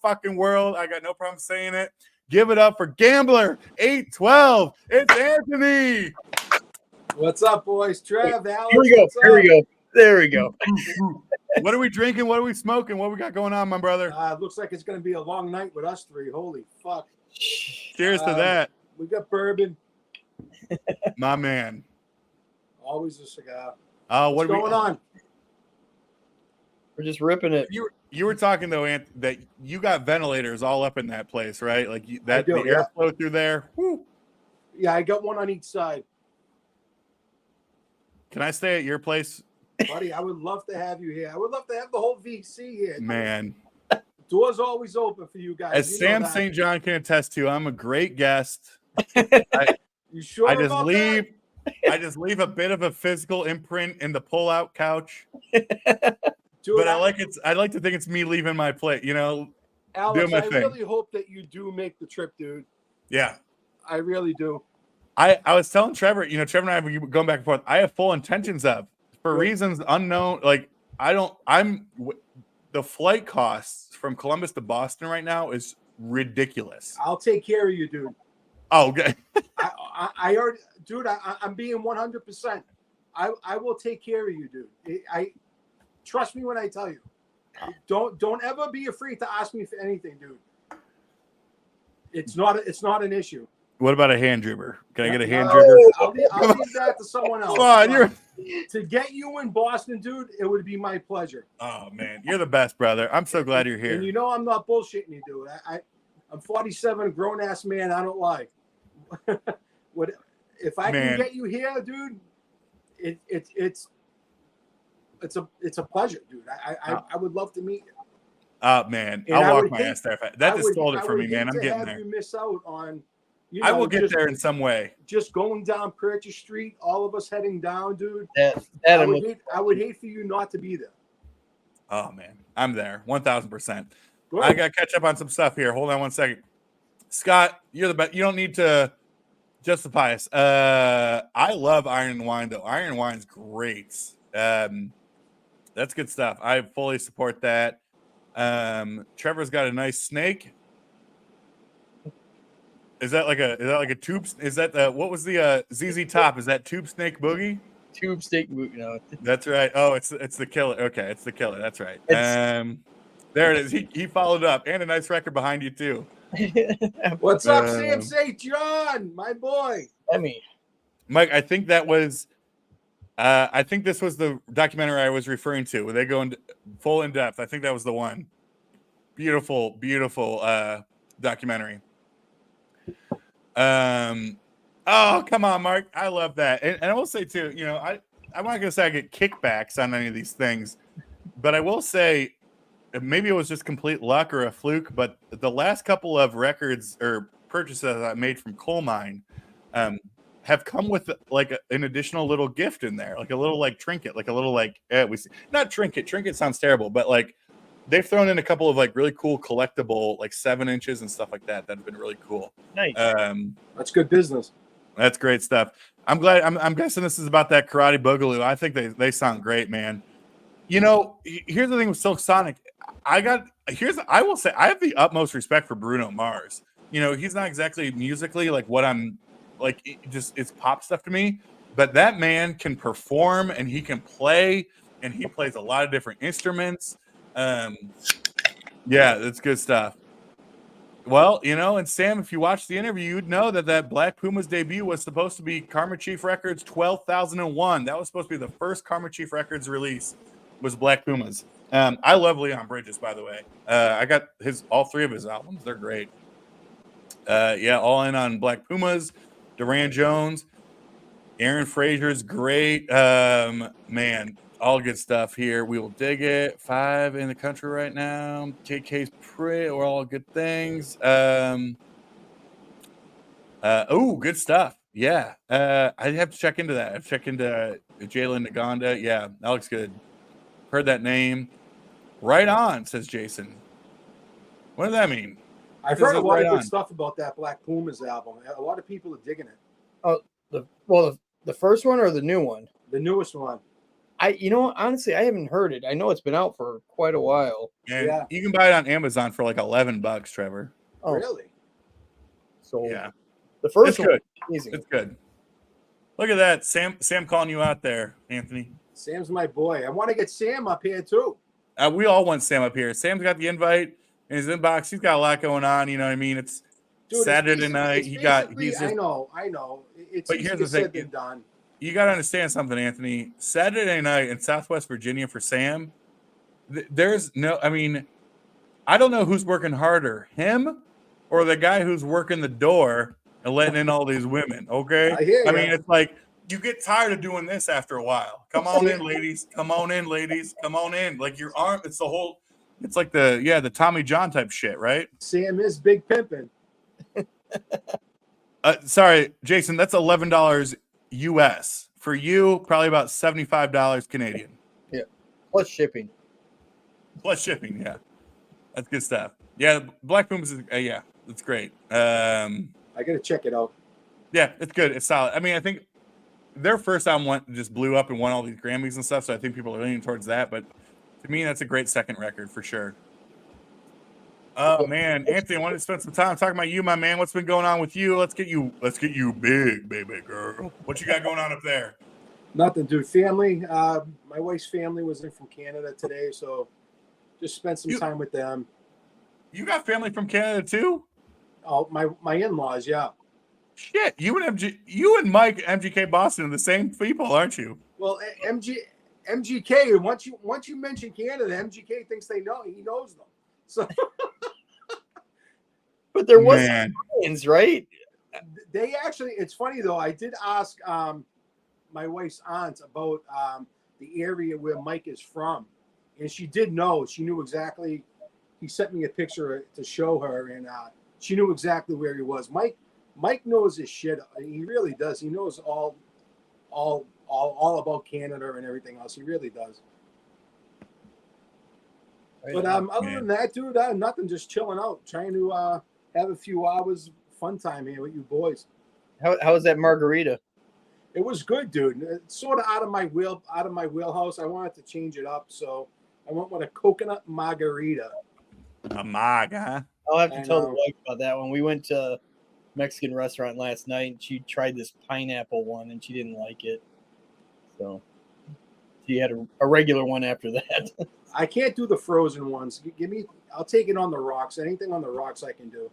fucking world. I got no problem saying it. Give it up for Gambler 812. It's Anthony. What's up, boys? Trev, Alex. Here we go. There we go. What are we drinking? What are we smoking? What we got going on, my brother? It looks like it's going to be a long night with us three. Holy fuck. Cheers to that. We got bourbon. My man. Always a cigar. What's going on? We're just ripping it. You were talking though, Ant, that you got ventilators all up in that place, right? Like the airflow through there. Whew. Yeah, I got one on each side. Can I stay at your place? Buddy, I would love to have you here. I would love to have the whole VC here. Man. Doors always open for you guys. As Sam St. John can attest to, I'm a great guest. You sure I just leave a bit of a physical imprint in the pull-out couch. Dude, but I like to think it's me leaving my plate, Alex, doing my thing. really hope that you do make the trip, dude. Yeah. I really do. I was telling Trevor, Trevor and I have been going back and forth. I have full intentions of, for reasons unknown. Like the flight costs from Columbus to Boston right now is ridiculous. I'll take care of you, dude. Oh, okay. I already, dude, I'm being 100%. I will take care of you, dude. Trust me when I tell you. Don't ever be afraid to ask me for anything, dude. It's not an issue. What about a hand dribber? Can I get a hand dribber? I'll leave that to someone else. Come on, to get you in Boston, dude, it would be my pleasure. Oh man, you're the best, brother. I'm so glad you're here. And I'm not bullshitting you, dude. I'm 47, grown ass man. I don't lie. If I can get you here, dude, it's a pleasure, dude. I would love to meet you. Man, I'll walk my ass there. That just sold it for me, man. I'm getting there. You miss out on. I will get there in some way. Just going down Purchase Street, all of us heading down, dude. I would hate for you not to be there. Oh man, I'm there, 1,000%. I got to catch up on some stuff here. Hold on one second, Scott. You're the best. You don't need to justify us. I love Iron Wine though. Iron Wine's great. That's good stuff. I fully support that. Trevor's got a nice snake. Is that like a tube? Is that the what was the ZZ Top? Is that Tube Snake Boogie? Tube steak boot. No, That's right. Oh, it's the Killer. Okay, it's the Killer. That's right. It's- There it is. He followed up, and a nice record behind you too. What's up, Sam St. John, my boy? I mean, Mike, I think that was. I think this was the documentary I was referring to, where they go into full in depth. I think that was the one. Beautiful, beautiful documentary. Oh, come on, Mark. I love that. And I will say too, you know, I'm not gonna say I get kickbacks on any of these things, but I will say maybe it was just complete luck or a fluke, but the last couple of records or purchases I made from Coal Mine have come with like an additional little gift in there, like a little like trinket, like a little like not trinket. Trinket sounds terrible, but like they've thrown in a couple of like really cool collectible like 7 inches and stuff like that. That's been really cool. nice. That's good business. That's great stuff. I'm glad. I'm guessing this is about that Karate Boogaloo. I think they sound great, man. You know, here's the thing with Silk Sonic. I will say I have the utmost respect for Bruno Mars. You know, he's not exactly musically like what I'm like. It's pop stuff to me, but that man can perform and he can play, and he plays a lot of different instruments. Yeah, that's good stuff. Well, you know, and Sam, if you watched the interview, you'd know that Black Puma's debut was supposed to be Karma Chief Records 12,001. That was supposed to be the first Karma Chief Records release, was Black Puma's. I love Leon Bridges, by the way. I got all 3 of his albums. They're great. Yeah, all in on Black Puma's. Duran Jones. Aaron Frazier's great. Man, all good stuff here. We will dig it. 5 in the country right now. KK's pretty. We're all good things. Oh, good stuff. Yeah. I have to check into that. I've checked into Jalen Naganda. Yeah, that looks good. Heard that name. Right on, says Jason. What does that mean? I've heard a lot of good stuff about that Black Pumas album. A lot of people are digging it. Oh, the first one or the new one? The newest one. Honestly, I haven't heard it. I know it's been out for quite a while. And you can buy it on Amazon for like $11, Trevor. Oh, really? So yeah, the first one, good. It's good. Look at that, Sam calling you out there, Anthony. Sam's my boy. I want to get Sam up here too. We all want Sam up here. Sam's got the invite in his inbox. He's got a lot going on. You know what I mean? It's Saturday night. I know. But here's the thing. Done. You got to understand something, Anthony. Saturday night in Southwest Virginia for Sam, there's no, I mean, I don't know who's working harder, him or the guy who's working the door and letting in all these women, okay? I mean, it's like, you get tired of doing this after a while. Come on in, ladies. Come on in, ladies. Come on in. Like your arm, it's like the Tommy John type shit, right? Sam is big pimping. Sorry, Jason, that's $11 US. For you, probably about $75 Canadian. Yeah. Plus shipping, yeah. That's good stuff. Yeah, Black Pumas is yeah, it's great. I gotta check it out. Yeah, it's good. It's solid. I mean, I think their first album just blew up and won all these Grammys and stuff, so I think people are leaning towards that. But to me, that's a great second record for sure. Oh man, Anthony, I wanted to spend some time talking about you, my man. What's been going on with you? Let's get you big, baby girl. What you got going on up there? Nothing, dude. Family. My wife's family was in from Canada today, so just spent some time with them. You got family from Canada too? Oh, my in-laws, yeah. Shit, you and Mike MGK Boston are the same people, aren't you? Well, MGK. Once you mention Canada, MGK thinks he knows them. So, but there was Italians, right? They actually. It's funny though. I did ask my wife's aunt about the area where Mike is from, and she did know. She knew exactly. He sent me a picture to show her, and she knew exactly where he was. Mike knows his shit. He really does. He knows all about Canada and everything else. He really does. But other than that, dude, nothing. Just chilling out, trying to have a few hours fun time here with you boys. How was that margarita? It was good, dude. It's sort of out of my wheelhouse. I wanted to change it up, so I went with a coconut margarita. A mag, huh? I'll have to tell the wife about that one. We went to Mexican restaurant last night, and she tried this pineapple one, and she didn't like it. So she had a regular one after that. I can't do the frozen ones. Give me. I'll take it on the rocks. Anything on the rocks, I can do.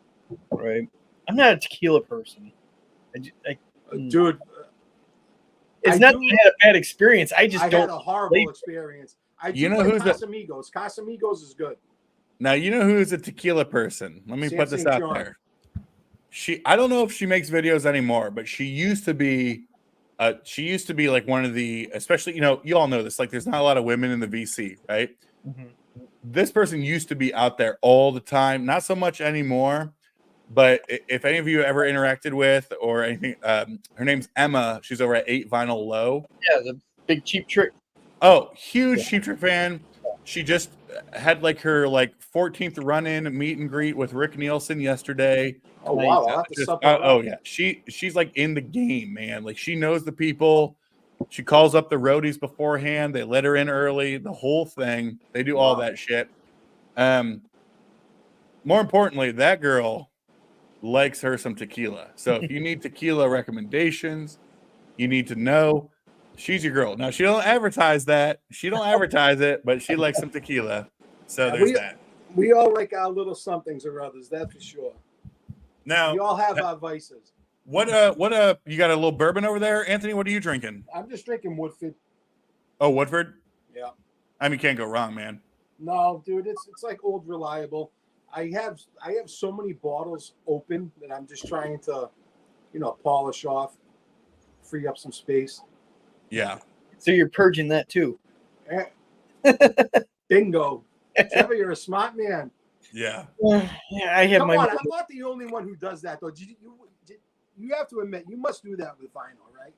Right. I'm not a tequila person. Dude, it's I not do- that I had a bad experience. I just I don't. had a horrible flavor. experience. I You do know like who's the- Casamigos. Casamigos is good. Now you know who's a tequila person. Let me Sam put this St. out John. there. I don't know if she makes videos anymore, but she used to be like one of the, especially, you all know this, like there's not a lot of women in the VC, right? Mhm. This person used to be out there all the time, not so much anymore. But if any of you ever interacted with or anything, her name's Emma. She's over at 8 Vinyl Low. Yeah, the big Cheap Trick. Oh, huge Cheap Trick fan. She just had like her 14th run-in meet and greet with Rick Nielsen yesterday. Oh Nice. wow, I'll have to sub that up. Yeah, she's like in the game, man. Like she knows the people. She calls up the roadies beforehand. They let her in early. The whole thing. They do all Wow. that shit. More importantly, that girl likes her some tequila. So if you need tequila recommendations, you need to know she's your girl. Now she don't advertise that. She don't advertise it, but she likes some tequila. So Yeah, there's that. We all like our little somethings or others, that's for sure. Now We all have our vices. what you got a little bourbon over there, Anthony? What are you drinking? I'm just drinking Woodford. Oh, Woodford? Yeah. I mean, can't go wrong, man. No, dude, it's like old reliable. I have so many bottles open that I'm just trying to, polish off, free up some space. Yeah. So you're purging that too. Bingo. Trevor, you're a smart man. Yeah. Yeah, I have Come my. on, I'm not the only one who does that, though. You have to admit, you must do that with vinyl, right?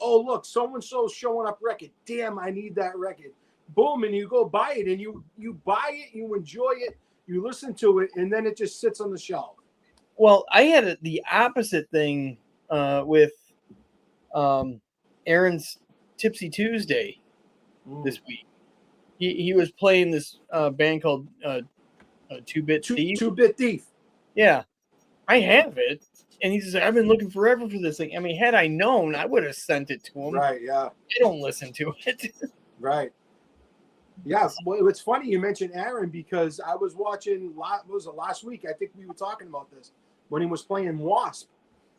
Oh, look, so-and-so's showing up record. Damn, I need that record. Boom, and you go buy it, and you buy it, you enjoy it, you listen to it, and then it just sits on the shelf. Well, I had the opposite thing with Aaron's Tipsy Tuesday this week. He was playing this band called Two Bit Thief. Two-Bit Thief. Yeah, I have it, and he says I've been looking forever for this thing. I mean, had I known, I would have sent it to him. Right, yeah. I don't listen to it. Right. Yeah, well, it's funny you mentioned Aaron because I was watching, what was it, last week? I think we were talking about this when he was playing Wasp.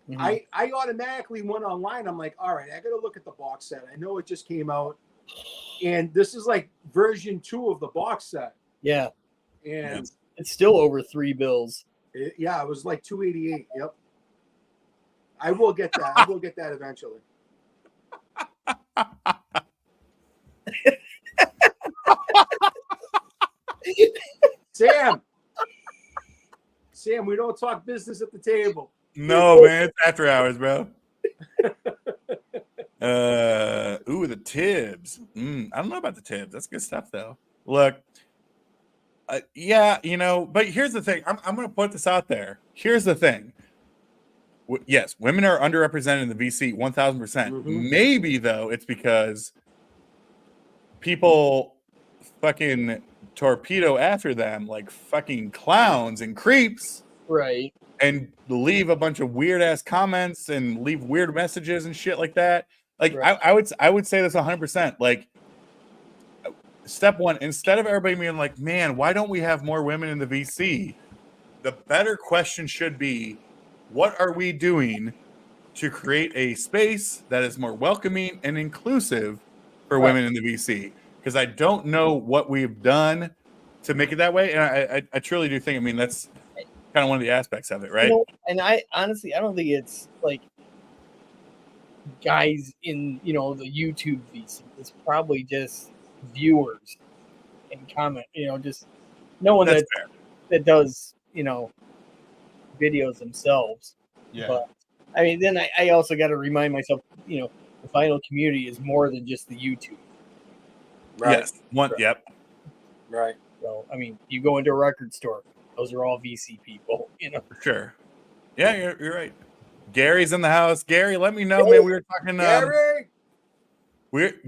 Mhm. I automatically went online. I'm like, all right, I got to look at the box set. I know it just came out. And this is like version 2 of the box set. Yeah, And it's still over $3. it was like $288. Yep. I will get that. I will get that eventually. Sam, we don't talk business at the table. No, man, it's after hours, bro. The Tibbs. I don't know about the Tibbs. That's good stuff, though. Look, but here's the thing. I'm going to put this out there. Here's the thing. Yes, women are underrepresented in the VC 1000%. Mhm. Maybe, though, it's because people fucking torpedo after them like fucking clowns and creeps. Right. And leave a bunch of weird ass comments and leave weird messages and shit like that. Like Right. I would say this 100%. Like step one, instead of everybody being like, man, why don't we have more women in the VC? The better question should be, what are we doing to create a space that is more welcoming and inclusive for women in the VC? Because I don't know what we've done to make it that way. And I truly do think, I mean, that's kind of one of the aspects of it, right? And I honestly, I don't think it's like guys in the YouTube VC. It's probably just viewers and comment. Just no one That's fair. that does videos themselves. Yeah. But I mean, then I also got to remind myself, the vinyl community is more than just the YouTube. Right. Yes. Yep. Right. So I mean, you go into a record store; those are all VC people. For sure. Yeah, you're right. Gary's in the house. Gary, let me know, man. We were talking. Gary!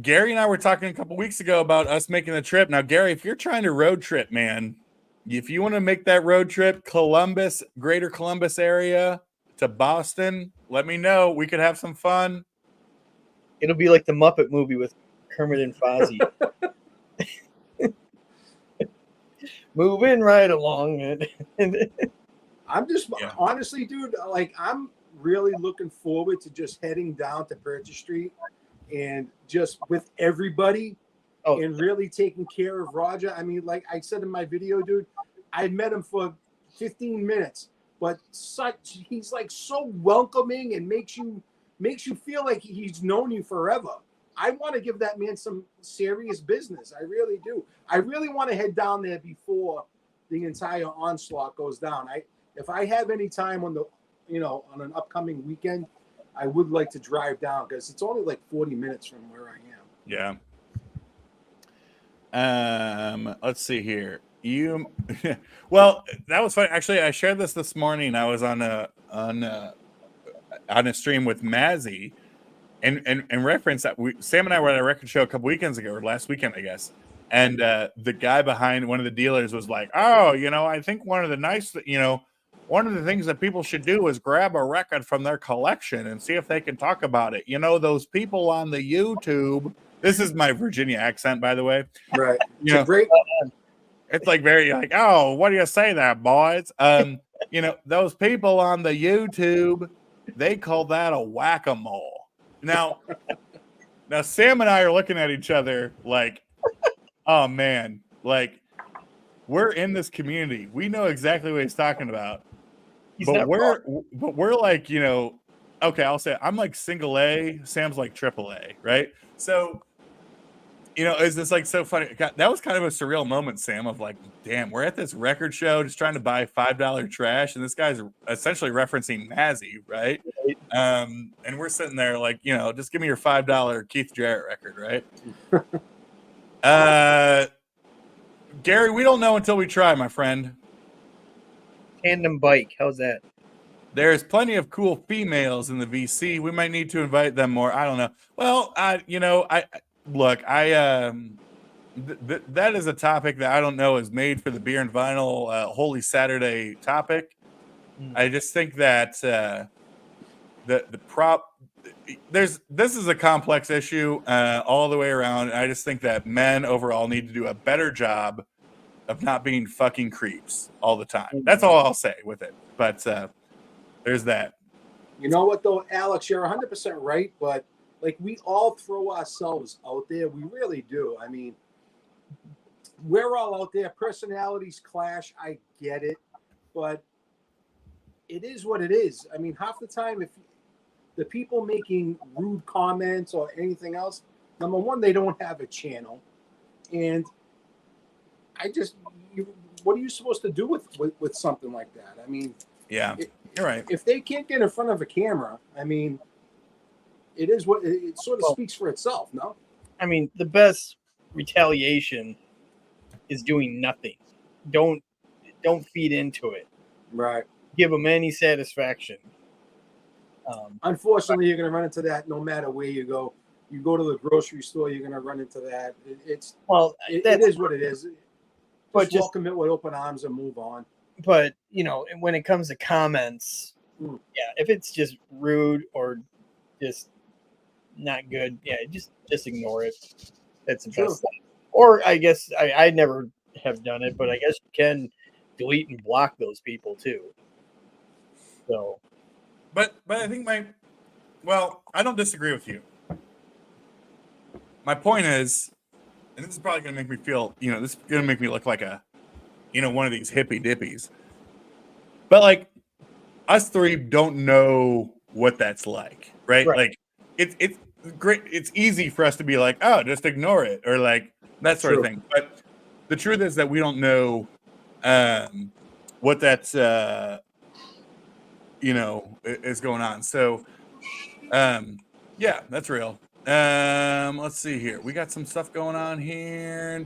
Gary and I were talking a couple weeks ago about us making a trip. Now, Gary, if you're trying to road trip, man, if you want to make that road trip, Greater Columbus area to Boston, let me know. We could have some fun. It'll be like the Muppet movie with Kermit and Fozzie. Moving right along. I'm just honestly, dude, like I'm really looking forward to just heading down to Purchase Street and just with everybody and really taking care of Roger. I mean, like I said in my video, dude, I met him for 15 minutes, but he's like so welcoming and makes you feel like he's known you forever. I want to give that man some serious business. I really do. I really want to head down there before the entire onslaught goes down. If I have any time on on an upcoming weekend, I would like to drive down because it's only like 40 minutes from where I am. Yeah. Let's see here. Well, that was funny. Actually, I shared this morning. I was on a stream with Mazzy, and reference that Sam and I were at a record show a couple weekends ago, or last weekend, I guess. And the guy behind one of the dealers was like, "Oh, I think one of the things that people should do is grab a record from their collection and see if they can talk about it. Those people on the YouTube." This is my Virginia accent, by the way. Right. Great. It's like very like, "Oh, what do you say there, boys?" Those people on the YouTube, they call that a whack-a-mole. Now Sam and I are looking at each other like, oh man, like we're in this community. We know exactly what he's talking about. But we're like, okay, I'll say I'm like single A, Sam's like triple A, right? So, is this like so funny? That was kind of a surreal moment, Sam, of like, damn, we're at this record show just trying to buy $5 trash, and this guy's essentially referencing Mazzy, right? And we're sitting there like, just give me your $5 Keith Jarrett record, right? Gary, we don't know until we try, my friend. Tandem bike, how's that? There's plenty of cool females in the VC. We might need to invite them more. I don't know. Well, that is a topic that I don't know is made for the Beer and Vinyl Holy Saturday topic. I just think that this is a complex issue all the way around. I just think that men overall need to do a better job of not being fucking creeps all the time. That's all I'll say with it. But there's that. You know what though, Alex, you're 100% right, but like we all throw ourselves out there. We really do. I mean, we're all out there. Personalities clash. I get it, but it is what it is. I mean, half the time, if the people making rude comments or anything else, number one, they don't have a channel, and what are you supposed to do with something like that? I mean, yeah, you're right. If they can't get in front of a camera, I mean, it is what it sort of speaks for itself, no? I mean, the best retaliation is doing nothing. Don't feed into it. Right. Give them any satisfaction. Unfortunately, you're going to run into that no matter where you go. You go to the grocery store, you're going to run into that. It is what it is. Just welcome it with open arms and move on. But, when it comes to comments, if it's just rude or just not good, just ignore it. That's the best thing. Or I guess I never have done it, but I guess you can delete and block those people too. So, but I think I don't disagree with you. My point is, and this is probably going to make me feel, this is going to make me look like a, one of these hippy dippies. But like, us three don't know what that's like, right? Like, it's great. It's easy for us to be like, oh, just ignore it, or like that sort of thing. But the truth is that we don't know what that's, is going on. So, yeah, that's real. Let's see here. We got some stuff going on here.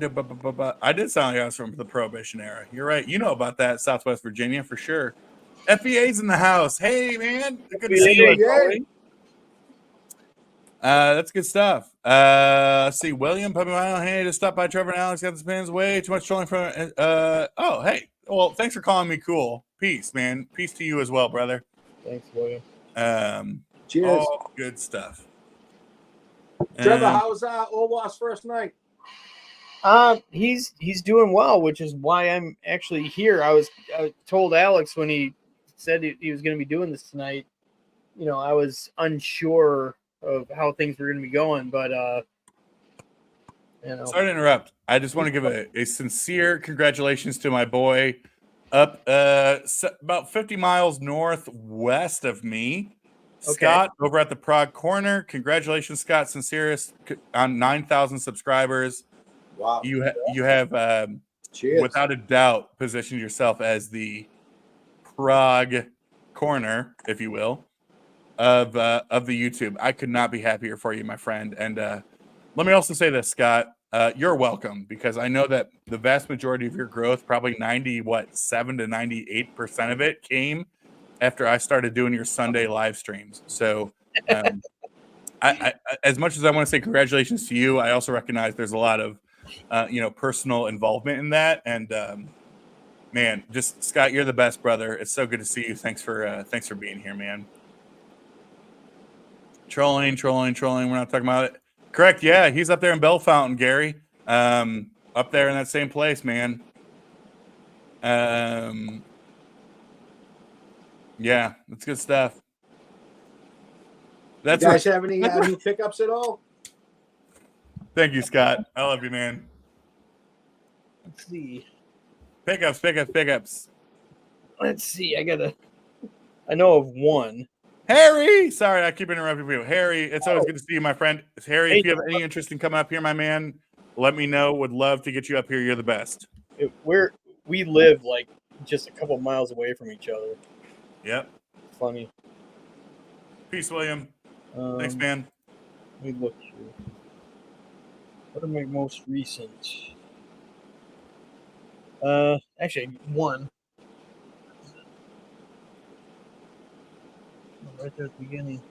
I did sound like I was from the Prohibition era. You're right. You know about that, Southwest Virginia, for sure. FEA's in the house. Hey, man. Good to see you. That's good stuff. Let's see. William, Puppy Mile. Hey, just stop by Trevor and Alex. Got the spins way too much trolling from. Oh, hey. Well, thanks for calling me cool. Peace, man. Peace to you as well, brother. Thanks, William. Cheers. All good stuff. Trevor, how was Olwas's first night? He's doing well, which is why I'm actually here. I told Alex when he said he was going to be doing this tonight. You know, I was unsure of how things were going to be going, but you know. Sorry to interrupt. I just want to give a sincere congratulations to my boy up about 50 miles northwest of me. Okay. Scott over at the Prague Corner. Congratulations, Scott. Sincerest on 9,000 subscribers. Wow. You have Cheers. without a doubt positioned yourself as the Prague Corner, if you will, of the YouTube. I could not be happier for you, my friend. And let me also say this, Scott. You're welcome, because I know that the vast majority of your growth, probably 7 to 98% of it, came after I started doing your Sunday live streams. So I as much as I want to say congratulations to you, I also recognize there's a lot of personal involvement in that. And man, just Scott, you're the best, brother. It's so good to see you. Thanks for being here, man. Trolling. We're not talking about it. Correct. Yeah, he's up there in Bell Fountain, Gary. Up there in that same place, man. Yeah, that's good stuff. You guys have any new pickups at all? Thank you, Scott. I love you, man. Let's see. Pickups. Let's see. I know of one. Harry! Sorry, I keep interrupting you. Harry, it's always good to see you, my friend. Harry, if you have any interest in coming up here, my man, let me know. Would love to get you up here. You're the best. We live like just a couple miles away from each other. Yep. Funny. Peace, William. Thanks, man. Let me look here. What are my most recent? Actually, one. Right there at the beginning.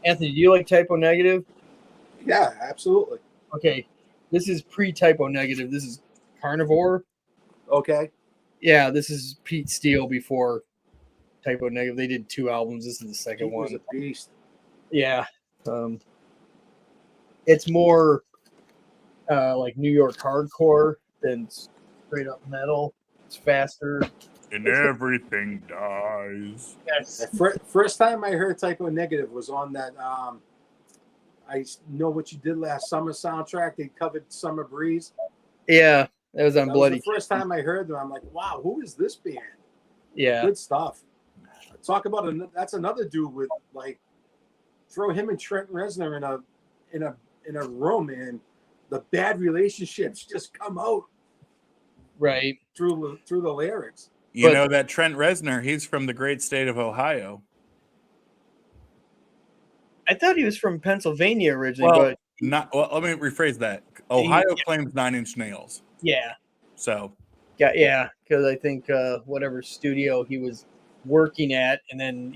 Anthony, do you like Typo Negative? Yeah, absolutely. Okay, this is pre-Typo Negative. This is Carnivore. Okay. Yeah, this is Pete Steele before Typo Negative. They did 2 albums. This is the second Pete one. was a beast. Yeah. It's more like New York hardcore than straight up metal. It's faster. And everything dies. Yes. The first time I heard Typo Negative was on that I Know What You Did Last Summer soundtrack. They covered Summer Breeze. Yeah, that was on Bloody. Was the first time I heard them. I'm like, wow, who is this band? Yeah. Good stuff. Talk about that's another dude with like throw him and Trent Reznor in a room, and the bad relationships just come out right through the lyrics. You know that Trent Reznor, he's from the great state of Ohio. I thought he was from Pennsylvania originally, but let me rephrase that. Ohio claims 9 Inch Nails. Yeah. So. Yeah, because I think whatever studio he was working at, and then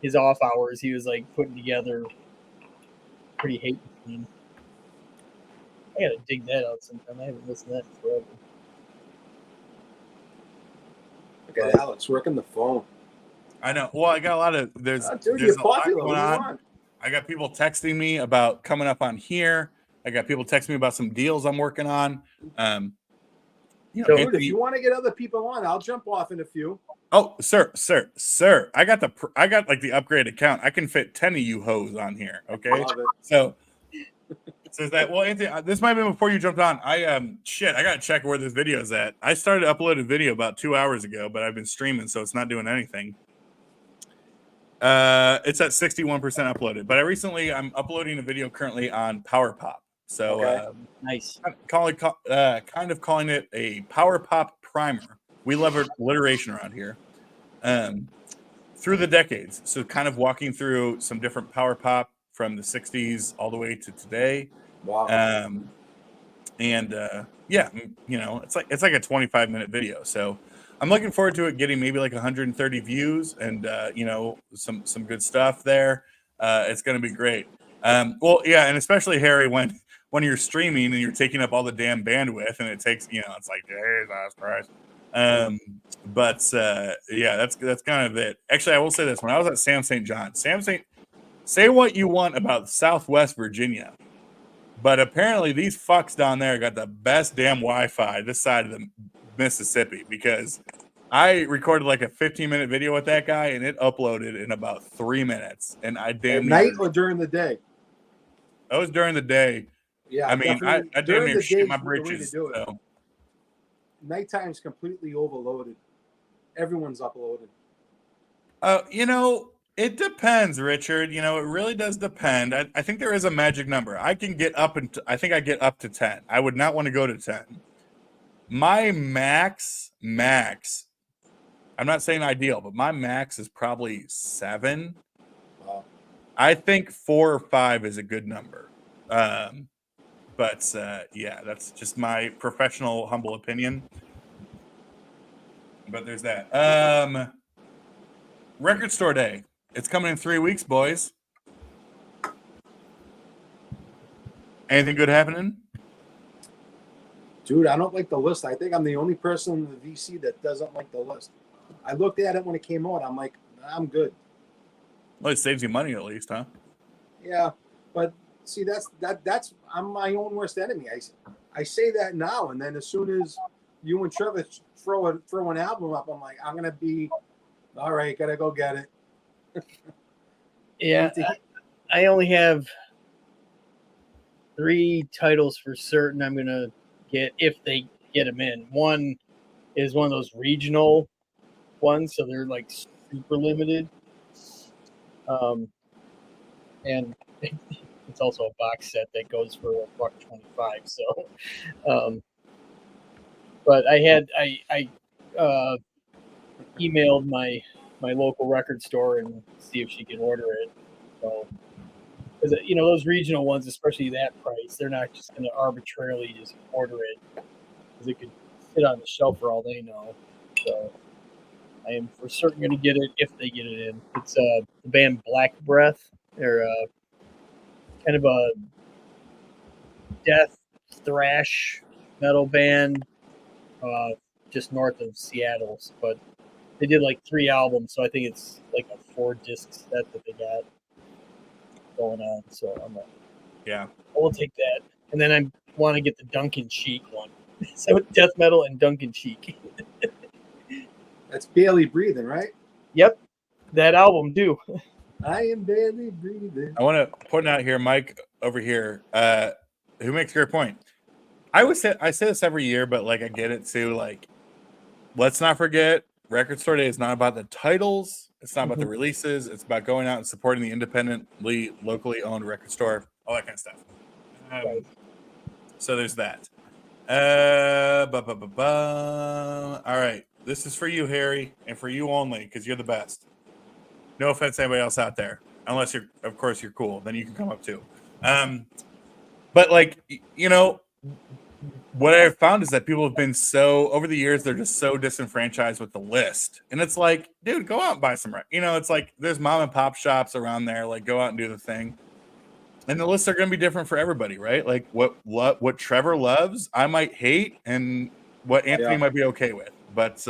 his off hours, he was like putting together pretty hate machine. I gotta dig that out sometime. I haven't listened to that forever. Okay, Alex, working the phone. I know. Well, I got a lot of there's you're a lot popular. going on. I got people texting me about coming up on here. I got people texting me about some deals I'm working on. Dude, if you want to get other people on, I'll jump off in a few. Oh, sir. I got like the upgrade account. I can fit 10 of you hoes on here. Okay. So is that, well, Anthony, this might have been before you jumped on. I got to check where this video is at. I started uploading video about 2 hours ago, but I've been streaming, so it's not doing anything. It's at 61% uploaded, but I'm uploading a video currently on Power Pop. So nice. Kind of calling it a Power Pop primer. We love alliteration around here. Through the decades, so kind of walking through some different Power Pop from the 60s all the way to today. Wow. It's like a 25-minute video. So I'm looking forward to it getting maybe like 130 views and some good stuff there. It's going to be great. And especially Harry, when you're streaming and you're taking up all the damn bandwidth, and it takes it's like, Jesus Christ. But yeah, that's kind of it. Actually, I will say this: when I was at Sam St. John, say what you want about Southwest Virginia, but apparently these fucks down there got the best damn Wi-Fi this side of the Mississippi, because I recorded like a 15-minute video with that guy and it uploaded in about 3 minutes. And I damn At near, night or during the day? that was during the day. Yeah, I mean, I damn during near the shit day my is the way to britches. do it. So. Nighttime's completely overloaded. Everyone's uploaded. You know, it depends, Richard. You know, it really does depend. I think there is a magic number. I can get up and I think I get up to 10. I would not want to go to 10. My max, I'm not saying ideal, but my max is probably 7. Wow. I think 4 or 5 is a good number. But yeah, that's just my professional, humble opinion. But there's that. Record Store Day. It's coming in 3 weeks, boys. Anything good happening? Dude, I don't like the list. I think I'm the only person in the VC that doesn't like the list. I looked at it when it came out. I'm like, I'm good. Well, it saves you money at least, huh? Yeah, but see, that's I'm my own worst enemy. I say that now, and then as soon as you and Trevor throw an album up, I'm like, I'm gonna be all right. Gotta go get it. Yeah, I only have 3 titles for certain I'm gonna get if they get them in. One is one of those regional ones, so they're like super limited. And it's also a box set that goes for $1.25. So, but I emailed my local record store and see if she can order it. So, because you know those regional ones, especially that price, they're not just going to arbitrarily just order it because it could sit on the shelf for all they know. So I am for certain going to get it if they get it in. It's the band Black Breath. They're kind of a death thrash metal band just north of Seattle, but they did like 3 albums, so I think it's like a 4-disc set that they got going on. So I'm like, Yeah, I will take that. And then I want to get the Duncan Cheek one. So death metal and Duncan Cheek. That's Barely Breathing, right? Yep, that album too. I am barely breathing. I want to point out here, Mike over here, who makes a great point. I say this every year, but like I get it too. Like, let's not forget, Record Store Day is not about the titles. It's not about the releases. It's about going out and supporting the independently, locally owned record store, all that kind of stuff. So there's that. All right, this is for you, Harry, and for you only, because you're the best. No offense to anybody else out there, unless you're, of course, you're cool. Then you can come up too. But like, you know, what I've found is that people have been so over the years, they're just so disenfranchised with the list. And it's like, dude, go out and buy some, you know, it's like there's mom and pop shops around there, like go out and do the thing. And the lists are going to be different for everybody, right? Like what Trevor loves, I might hate, and what Anthony might be okay with. But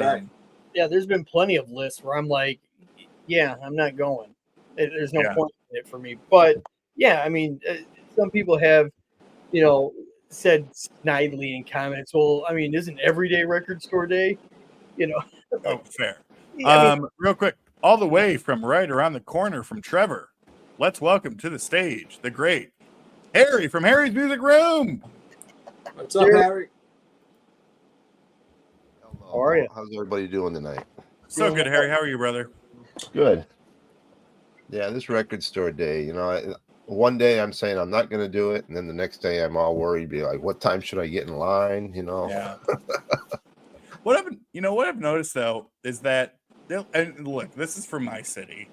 yeah, there's been plenty of lists where I'm like, yeah, I'm not going. There's no point in it for me. But yeah, I mean, some people have, you know, said snidely in comments, well, I mean, isn't everyday Record Store Day? You know. Oh, fair. I mean, Real quick, all the way from right around the corner from Trevor, let's welcome to the stage the great Harry from Harry's Music Room. What's up, Harry? How are you? How's everybody doing tonight? So good, Harry. How are you, brother? Good. Yeah, this Record Store Day, you know, one day I'm saying I'm not going to do it, and then the next day I'm all worried, be like, what time should I get in line? You know. Yeah. What I've noticed though is that, and look, this is from my city.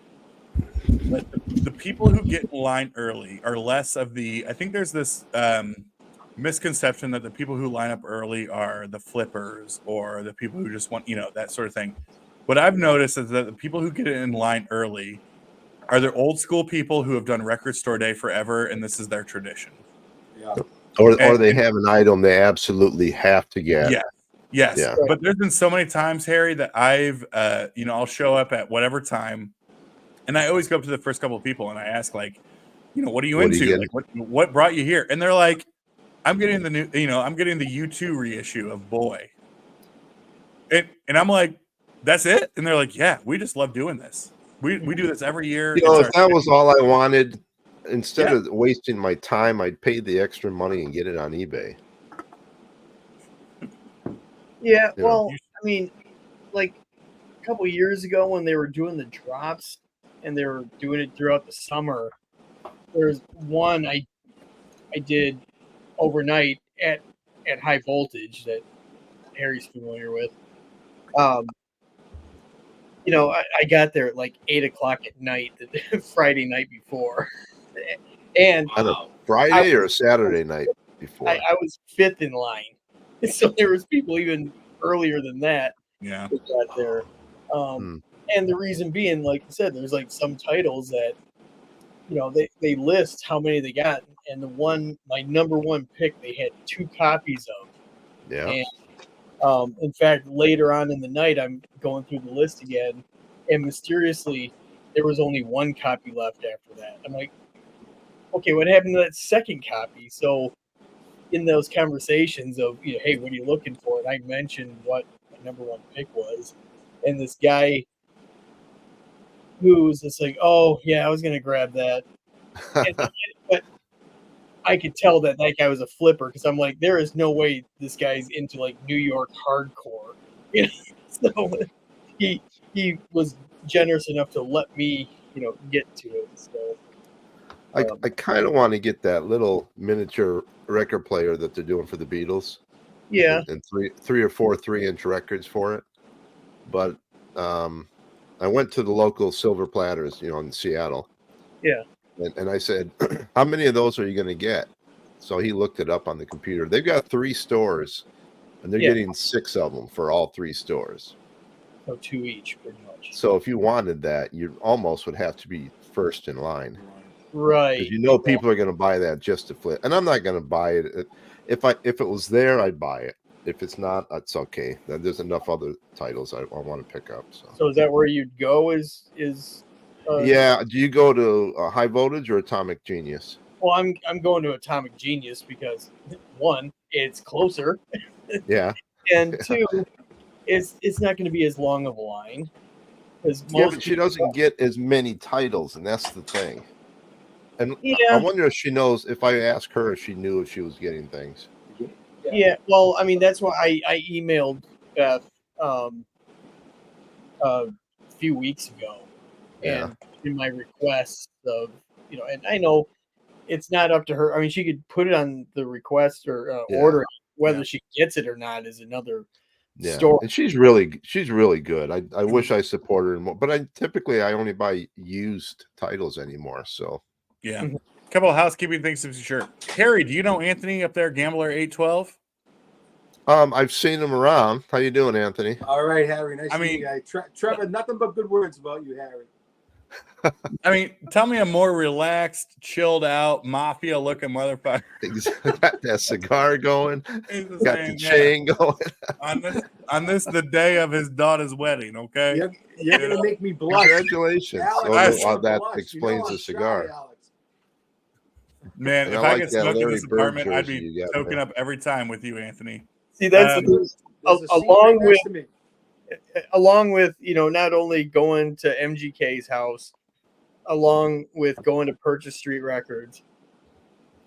But the people who get in line early are less of the. I think there's this misconception that the people who line up early are the flippers or the people who just want, you know, that sort of thing. What I've noticed is that the people who get in line early are the old school people who have done Record Store Day forever, and this is their tradition. Yeah. Or they have an item they absolutely have to get. Yeah. Yes, Yeah. but there's been so many times, Harry, that I've, I'll show up at whatever time, and I always go up to the first couple of people and I ask, like, what are you What are you into? getting? Like, what brought you here? And they're like, I'm getting I'm getting the U2 reissue of Boy, and I'm like, that's it? And they're like, yeah, we just love doing this. We do this every year. You know, It's if that was all I wanted, instead Yeah. of wasting my time, I'd pay the extra money and get it on eBay. Yeah, You know. well, I mean, like a couple years ago when they were doing the drops and they were doing it throughout the summer, there's one I did overnight at high voltage that Harry's familiar with. I got there at like 8:00 at night, the Friday night before, and On a Friday or a Saturday night before. I was fifth in line, so there was people even earlier than that. Yeah. That got there, and the reason being, like you said, there's like some titles that they list how many they got, and my number one pick, they had 2 copies of. Yeah. And in fact, later on in the night, I'm going through the list again, and mysteriously, there was only 1 copy left after that. I'm like, okay, what happened to that second copy? So, in those conversations of, hey, what are you looking for? And I mentioned what my number one pick was, and this guy who was just like, oh, yeah, I was going to grab that. But I could tell that guy was a flipper because I'm like, there is no way this guy's into like New York hardcore. So he was generous enough to let me, get to it. So I kind of want to get that little miniature record player that they're doing for the Beatles. Yeah. And 3 or 4 3-inch records for it. But I went to the local Silver Platters, in Seattle. Yeah. And I said, how many of those are you going to get? So he looked it up on the computer. They've got 3 stores, and they're getting 6 of them for all 3 stores. So 2 each, pretty much. So if you wanted that, you almost would have to be first in line. Right. Because people are going to buy that just to flip. And I'm not going to buy it. If it was there, I'd buy it. If it's not, that's okay. There's enough other titles I want to pick up. So is that where you'd go? Is yeah. Do you go to High Voltage or Atomic Genius? Well, I'm going to Atomic Genius because 1, it's closer. Yeah. And 2, it's not going to be as long of a line. But she doesn't get as many titles, and that's the thing. And I wonder if she knows. If I ask her, if she knew if she was getting things. Yeah. Well, I mean, that's why I emailed Beth a few weeks ago, and in my request of and I know it's not up to her. I mean, she could put it on the request or order. Whether she gets it or not is another story. And she's really good. I wish I supported her more, but I only buy used titles anymore. So yeah. A couple of housekeeping things to sure. Harry, do you know Anthony up there, Gambler 812? I've seen him around. How you doing, Anthony? All right, Harry. Nice to meet you. Trevor, nothing but good words about you, Harry. I mean, tell me a more relaxed, chilled out, mafia-looking motherfucker. Got that cigar going. Got the chain going. on this, the day of his daughter's wedding. Okay, you're gonna make me blush. Congratulations! That explains the cigar. Man, if I could smoke in this apartment, I'd be token up every time with you, Anthony. See, that's along with not only going to MGK's house, along with going to Purchase Street Records.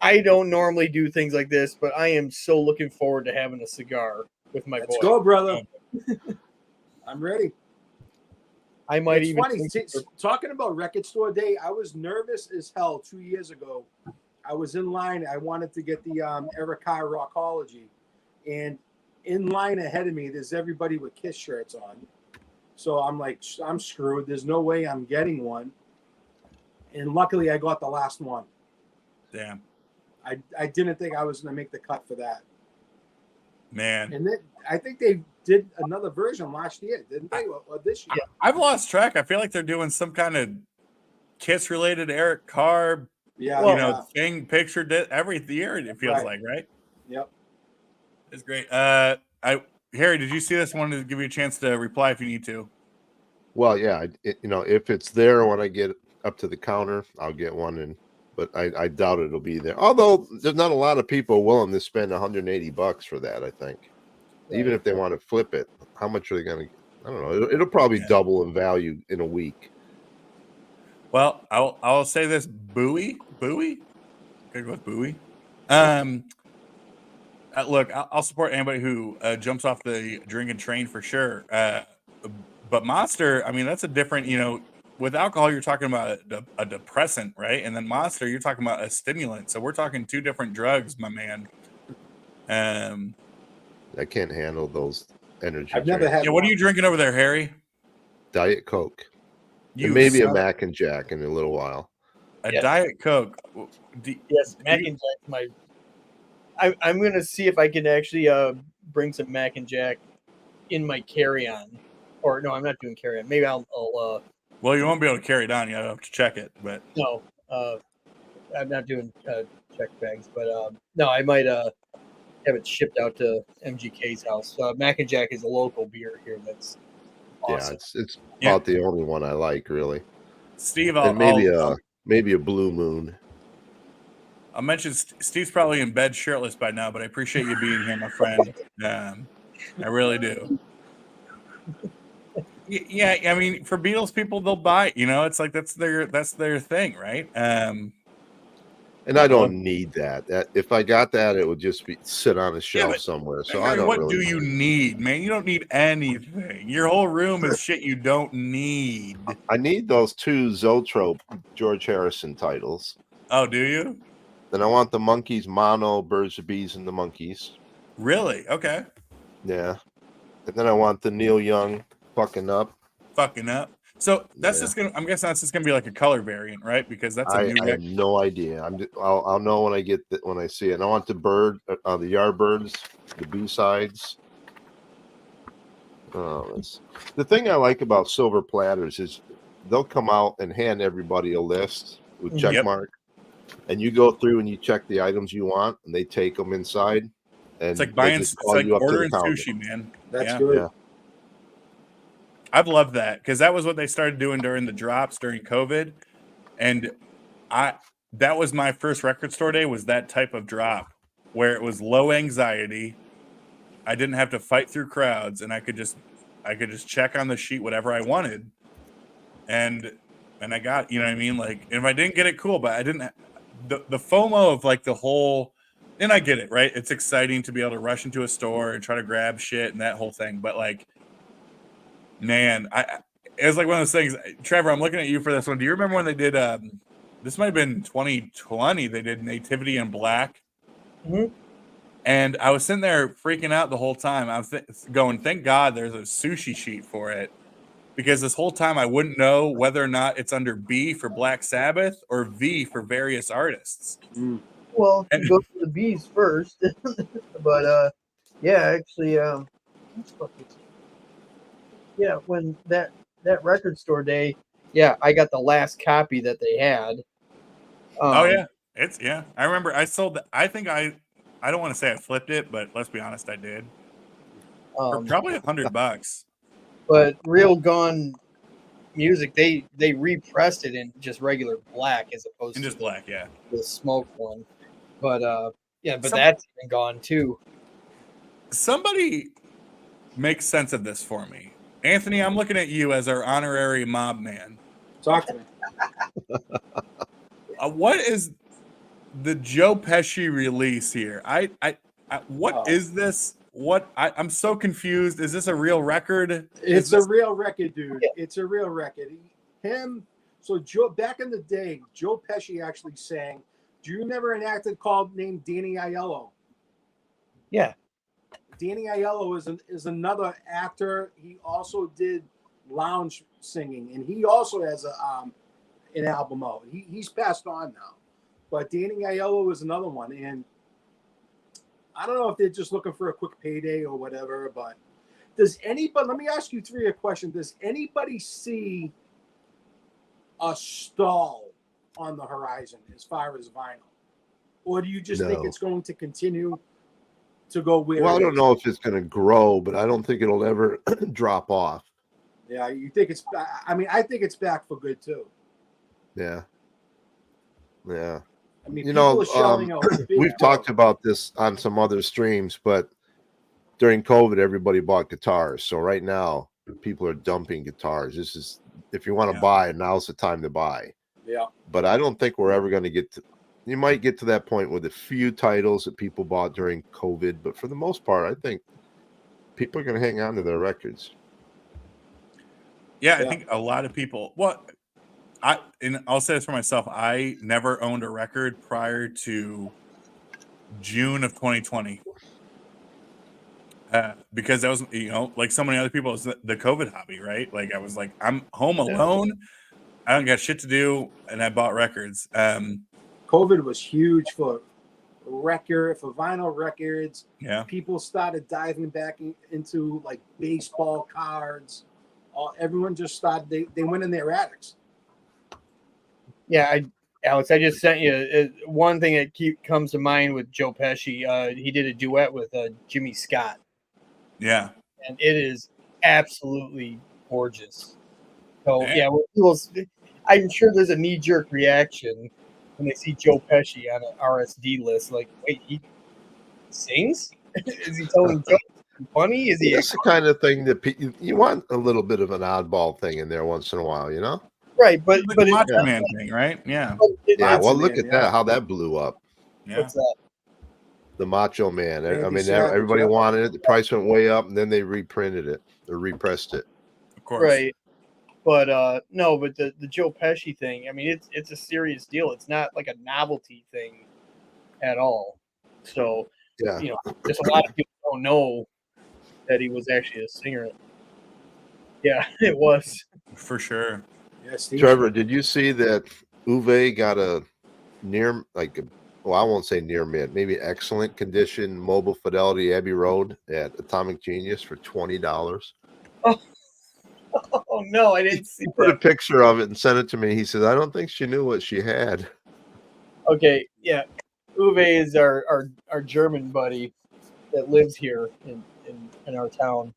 I don't normally do things like this, but I am so looking forward to having a cigar with my boy. Let's go, brother. I'm ready. I might it's even funny talking about record store day. I was nervous as hell 2 years ago. I was in line. I wanted to get the Eric Carr Rockology, and in line ahead of me, there's everybody with Kiss shirts on. So I'm like, I'm screwed. There's no way I'm getting one. And luckily, I got the last one. Damn. I didn't think I was going to make the cut for that. Man. And then I think they did another version last year, didn't they? Or this year? I've lost track. I feel like they're doing some kind of Kiss-related Eric Carr, thing, picture every year. It feels like, right? Yep. It's great. Harry, did you see this? Wanted to give you a chance to reply if you need to. Well, yeah, if it's there when I get up to the counter, I'll get one. But I doubt it'll be there. Although there's not a lot of people willing to spend $180 for that. I think, even if they want to flip it, how much are they going to? I don't know. It'll probably double in value in a week. Well, I'll say this: Bowie. Gotta go with Bowie. Look, I'll support anybody who jumps off the drinking train for sure. But Monster, I mean, that's a different. With alcohol, you're talking about a depressant, right? And then Monster, you're talking about a stimulant. So we're talking two different drugs, my man. I can't handle those energy. I've never had. Yeah, what are you drinking over there, Harry? Diet Coke. You And maybe a son- Mac and Jack in a little while. a Yes. Diet Coke. Yes, Mac and Jack's my. I'm gonna see if I can actually bring some Mac and Jack in my carry-on, or no, I'm not doing carry-on. Maybe I'll Well, you won't be able to carry it on. You have to check it, but no, I'm not doing check bags, but no, I might have it shipped out to MGK's house. Mac and Jack is a local beer here that's awesome. Yeah, it's about the only one I like, really. Steve, And maybe a Blue Moon. I'll mention Steve's probably in bed shirtless by now, but I appreciate you being here, my friend. I really do. Yeah, I mean, for Beatles people, they'll buy it. It's like that's their thing, right? And I don't need that. That if I got that, it would just sit on a shelf but, somewhere. So Harry, I don't what really. do you need, man? You don't need anything. Your whole room is shit you don't need. I need those 2 Zoetrope George Harrison titles. Oh, do you? Then I want the Monkeys mono, Birds, the Bees, and the Monkeys. Really? Okay. Yeah. And then I want the Neil Young Fucking Up. So that's just gonna. I'm guessing that's just gonna be like a color variant, right? Because that's a new. I have no idea. I'll know when I when I see it. And I want the the Yardbirds, the B-sides. The thing I like about Silver Platters is they'll come out and hand everybody a list with check mark, and you go through and you check the items you want, and they take them inside. And it's like buying, it's like ordering sushi, man. That's good. Yeah. I've loved that because that was what they started doing during the drops during COVID, and that was my first record store day. Was that type of drop where it was low anxiety. I didn't have to fight through crowds, and I could just check on the sheet whatever I wanted, and I got, you know what I mean? Like, if I didn't get it, cool, but I didn't. The FOMO of like the whole, and I get it, right? It's exciting to be able to rush into a store and try to grab shit and that whole thing, but like, man, it was like one of those things. Trevor, I'm looking at you for this one. Do you remember when they did? This might have been 2020. They did Nativity in Black. Mm-hmm. And I was sitting there freaking out the whole time. I was going, thank God there's a sushi sheet for it. Because this whole time I wouldn't know whether or not it's under B for Black Sabbath or V for various artists. Well, go to the B's first. But, yeah, actually, yeah, when that record store day, yeah, I got the last copy that they had. Oh, yeah. I remember I sold I think I don't want to say I flipped it, but let's be honest, I did. For probably $100. But Real Gun Music, they repressed it in just regular black as opposed to just black, yeah. The smoke one. But that's even gone too. Somebody make sense of this for me. Anthony, I'm looking at you as our honorary mob man. Talk to me. What is the Joe Pesci release here? What is this? I'm so confused. Is this a real record? It's a real record, dude. Yeah. It's a real record. So Joe, back in the day, Joe Pesci actually sang. Do you remember an actor named Danny Aiello? Yeah. Danny Aiello is another actor. He also did lounge singing, and he also has an album out. He's passed on now, but Danny Aiello is another one, and I don't know if they're just looking for a quick payday or whatever. But let me ask you three a question. Does anybody see a stall on the horizon as far as vinyl, or do you just think it's going to continue? to go where. Well, I it don't is. know if it's going to grow, but I don't think it'll ever drop off. Yeah, you think it's? I mean, I think it's back for good too. Yeah. Yeah. I mean, You people know, are shelling out. Big we've talked dough. about this on some other streams, but during COVID, everybody bought guitars. So right now, people are dumping guitars. This is, if you want to Yeah. buy, now's the time to buy. Yeah. But I don't think we're ever going to get to. You might get to that point with a few titles that people bought during COVID, but for the most part, I think people are going to hang on to their records. Yeah, I Yeah. think a lot of people. Well, I'll say this for myself. I never owned a record prior to June of 2020. Because that was, like so many other people, it was the COVID hobby, right? Like I was like, I'm home alone. I don't got shit to do, and I bought records. COVID was huge for vinyl records. Yeah. People started diving back into like baseball cards. Everyone just started. They went in their attics. Yeah, Alex, I just sent you one thing that comes to mind with Joe Pesci. He did a duet with Jimmy Scott. Yeah. And it is absolutely gorgeous. So Yeah. I'm sure there's a knee-jerk reaction when they see Joe Pesci on an RSD list. Like, wait, he sings? Is he telling jokes? Funny? Is he? That's the kind of thing that you want a little bit of an oddball thing in there once in a while, you know? Right, but Like the it's Macho Man thing, right? Yeah. Yeah. Well, Macho look Man, at that, how that blew up. Yeah. What's that? The Macho Man. I Randy mean, Savage, everybody yeah. wanted it. The price went way up, and then they reprinted it or repressed it. Of course. Right. But no, but the Joe Pesci thing, I mean, it's a serious deal. It's not like a novelty thing at all. So, Yeah. just a lot of people don't know that he was actually a singer. Yeah, it was. For sure. Yeah, Steve. Trevor, did you see that Uwe got a I won't say near mint, maybe excellent condition mobile fidelity Abbey Road at Atomic Genius for $20? Oh no, I didn't see He put a that. picture of it and sent it to me. He says, I don't think she knew what she had. Okay, yeah. Uwe is our German buddy that lives here in our town.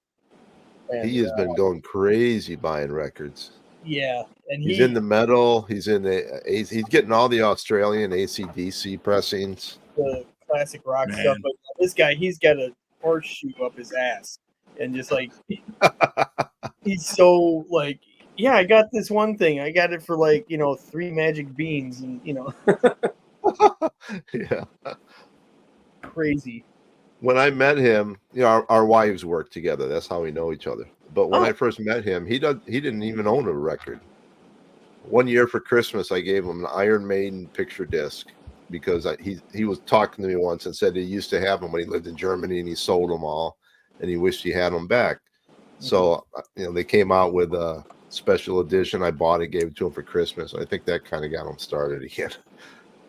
And, He has been going crazy buying records. yeah, and He's in the metal. He's in he's getting all the Australian AC/DC pressings. the classic rock Man. stuff. But this guy, he's got a horseshoe up his ass, and just like he's so like, yeah, I got this one thing. I got it for like 3 magic beans, and Yeah. crazy. When I met him, our wives work together. That's how we know each other. But when I first met him, he didn't even own a record. One year for Christmas, I gave him an Iron Maiden picture disc because he was talking to me once and said he used to have them when he lived in Germany and he sold them all and he wished he had them back. So they came out with a special edition. I bought it, gave it to him for Christmas. I think that kind of got him started again.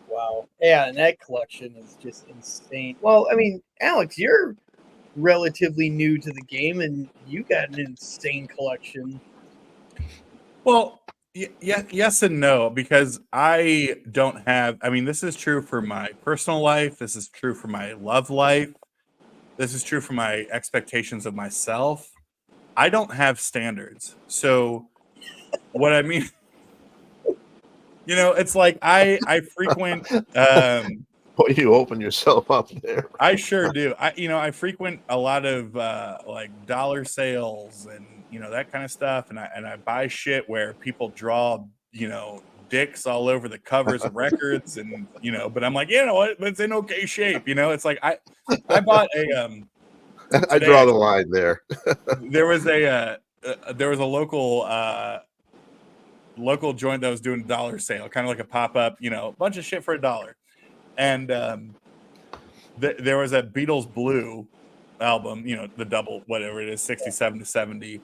Wow. Yeah, and that collection is just insane. Well, I mean, Alex, you're relatively new to the game, and you got an insane collection. Well, yes and no, because I don't have. I mean, this is true for my personal life. This is true for my love life. This is true for my expectations of myself. I don't have standards. So, what I mean, it's like I frequent. Boy, you open yourself up there. I sure do. I frequent a lot of like dollar sales and that kind of stuff, and I buy shit where people draw dicks all over the covers of records, and but I'm like, what? But it's in okay shape. It's like I bought a I draw the line there. There was a local joint that was doing a dollar sale, kind of like a pop up, a bunch of shit for $1. And there was a Beatles Blue album, the double, whatever it is, 67 to 70.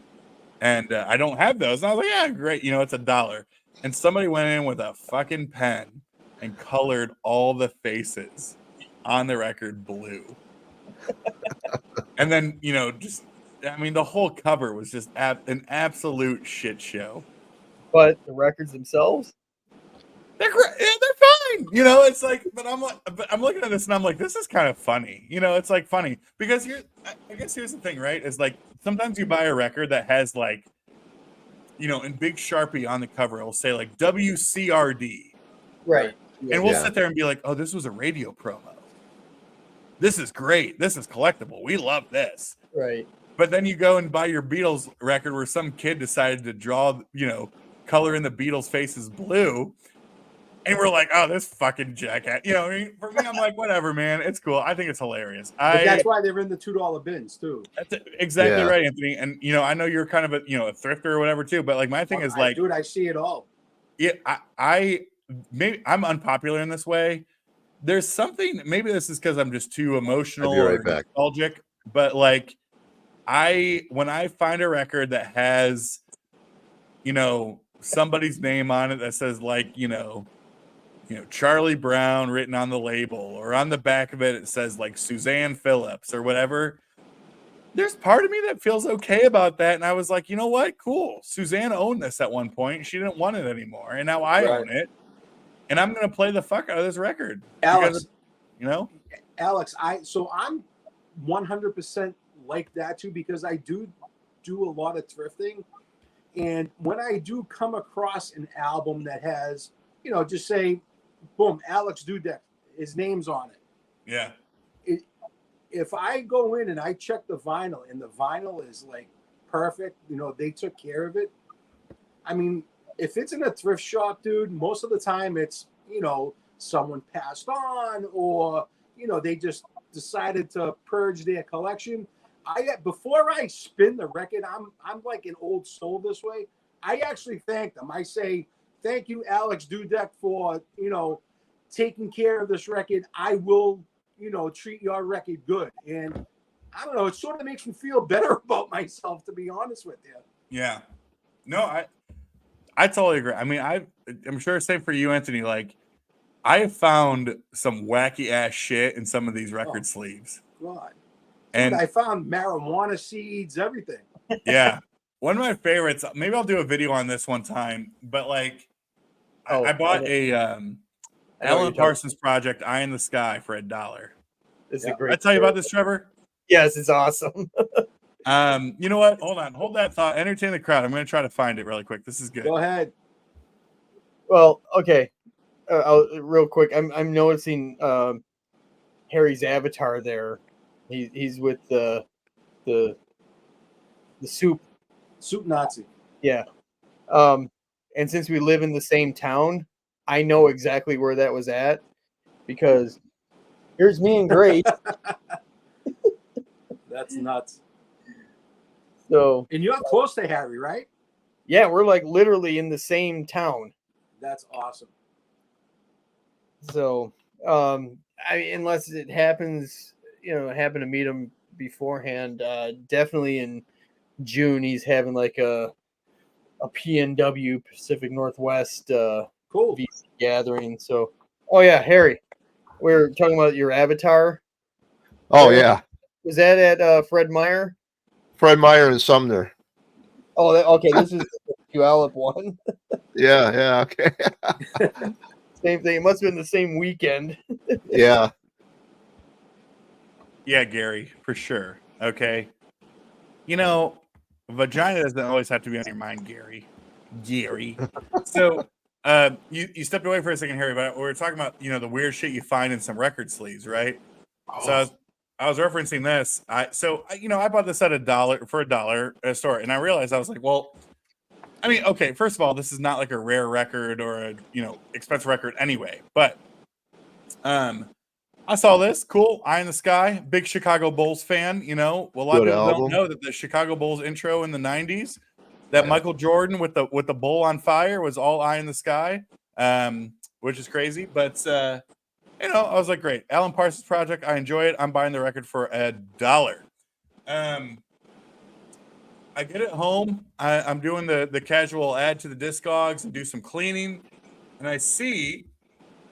And I don't have those. And I was like, yeah, great. It's $1. And somebody went in with a fucking pen and colored all the faces on the record blue. And then, the whole cover was just an absolute shit show. But the records themselves? They're fine. You know, it's like, but I'm looking at this and I'm like, this is kind of funny. You know, it's like funny because I guess here's the thing, right? Is like sometimes you buy a record that has like, you know, in big Sharpie on the cover, it'll say like WCRD. Right. And we'll Yeah. sit there and be like, oh, this was a radio promo. This is great. This is collectible. We love this. Right. But then you go and buy your Beatles record where some kid decided to draw, you know, color in the Beatles' faces blue. And we're like, oh, this fucking jackass. You know, I mean, for me, I'm like, whatever, man. It's cool. I think it's hilarious. But that's why they're in the $2 bins too. That's exactly Yeah. right, Anthony. And, you know, I know you're kind of a, you know, a thrifter or whatever too. But like my thing is like, dude, I see it all. yeah, maybe I'm unpopular in this way. There's something, maybe this is because I'm just too emotional I'll be right or back. nostalgic, but like when I find a record that has, you know, somebody's name on it that says like, you know, Charlie Brown written on the label, or on the back of it says like Suzanne Phillips or whatever. There's part of me that feels okay about that. And I was like, you know what? Cool. Suzanne owned this at one point. She didn't want it anymore. And now I own it. And I'm going to play the fuck out of this record. Alex, you know? Alex, I'm 100% like that too, because I do a lot of thrifting. And when I do come across an album that has, you know, just say, boom, Alex Dudek, his name's on it. Yeah. If I go in and I check the vinyl and the vinyl is like perfect, you know, they took care of it. I mean, if it's in a thrift shop, dude, most of the time it's, you know, someone passed on, or, you know, they just decided to purge their collection. Before I spin the record, I'm like an old soul this way. I actually thank them. I say, thank you, Alex Dudek, for, you know, taking care of this record. I will, you know, treat your record good. And I don't know, it sort of makes me feel better about myself, to be honest with you. Yeah. No, I totally agree. I mean, I'm sure same for you, Anthony. Like, I have found some wacky ass shit in some of these record sleeves. God. And dude, I found marijuana seeds, everything. Yeah. One of my favorites, maybe I'll do a video on this one time, but like I bought Alan Parsons Project Eye in the Sky for $1. It's a great. I tell you about this, Trevor? Yes, it's awesome. You know what? Hold on. Hold that thought. Entertain the crowd. I'm going to try to find it really quick. This is good. Go ahead. Well, okay. Real quick, I'm noticing Harry's avatar there. He's with the soup Nazi. Yeah. And since we live in the same town, I know exactly where that was at, because here's me and Grace. That's nuts. So, and you're close to Harry, right? Yeah, we're like literally in the same town. That's awesome. So, unless it happens, happen to meet him beforehand, definitely in June he's having like a PNW Pacific Northwest cool VC gathering. So, oh yeah, Harry, we're talking about your avatar. Oh yeah, was that at Fred Meyer? Fred Meyer and Sumner. Oh, okay. This is the Puyallup one. Yeah, okay. Same thing. It must have been the same weekend. Yeah. Yeah, Gary, for sure. Okay. Vagina doesn't always have to be on your mind, Gary. So, you stepped away for a second, Harry, but we were talking about, the weird shit you find in some record sleeves, right? Oh. So I was referencing this. I bought this at $1 at a store, and I realized I was like, well, I mean, okay, first of all, this is not like a rare record or a expensive record anyway. But I saw this cool Eye in the Sky, big Chicago Bulls fan. A lot of people don't know that the Chicago Bulls intro in the '90s, that Michael Jordan with the bull on fire was all Eye in the Sky, which is crazy. But I was like, great, Alan Parsons Project. I enjoy it. I'm buying the record for $1. I get it home. I'm doing the casual add to the Discogs and do some cleaning, and I see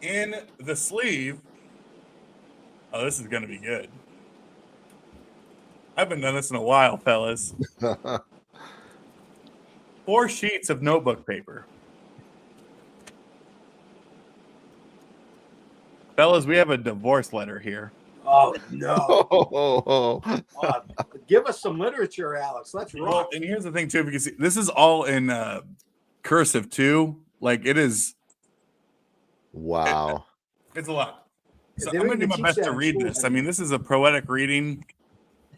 in the sleeve. Oh, this is gonna be good. I haven't done this in a while, fellas. 4 sheets of notebook paper. Fellas, we have a divorce letter here. Oh no! Oh, Give us some literature, Alex. Let's Well, rock. and here's the thing too, because this is all in cursive too. Like it is, wow. it's a lot. So They I'm don't gonna do even my teach best that to in read schools this. I mean, anymore. this is a poetic reading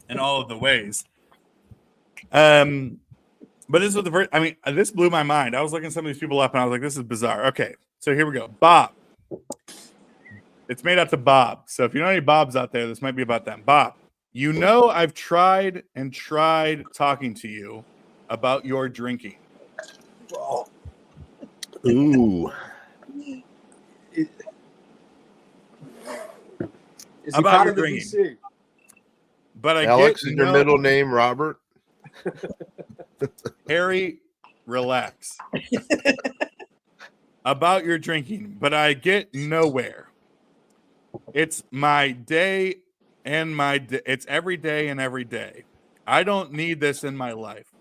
in all of the ways. But this was the first. I mean, this blew my mind. I was looking some of these people up, and I was like, "This is bizarre." Okay, so here we go. Bob. It's made out to Bob. So if you know any Bobs out there, this might be about them. Bob, you know I've tried and tried talking to you about your drinking. Oh, Ooh. is he About part your of the drinking. VC? But I Alex, get is your no, middle name Robert? Harry, relax. About your drinking, but I get nowhere. It's my day and it's every day and every day. I don't need this in my life.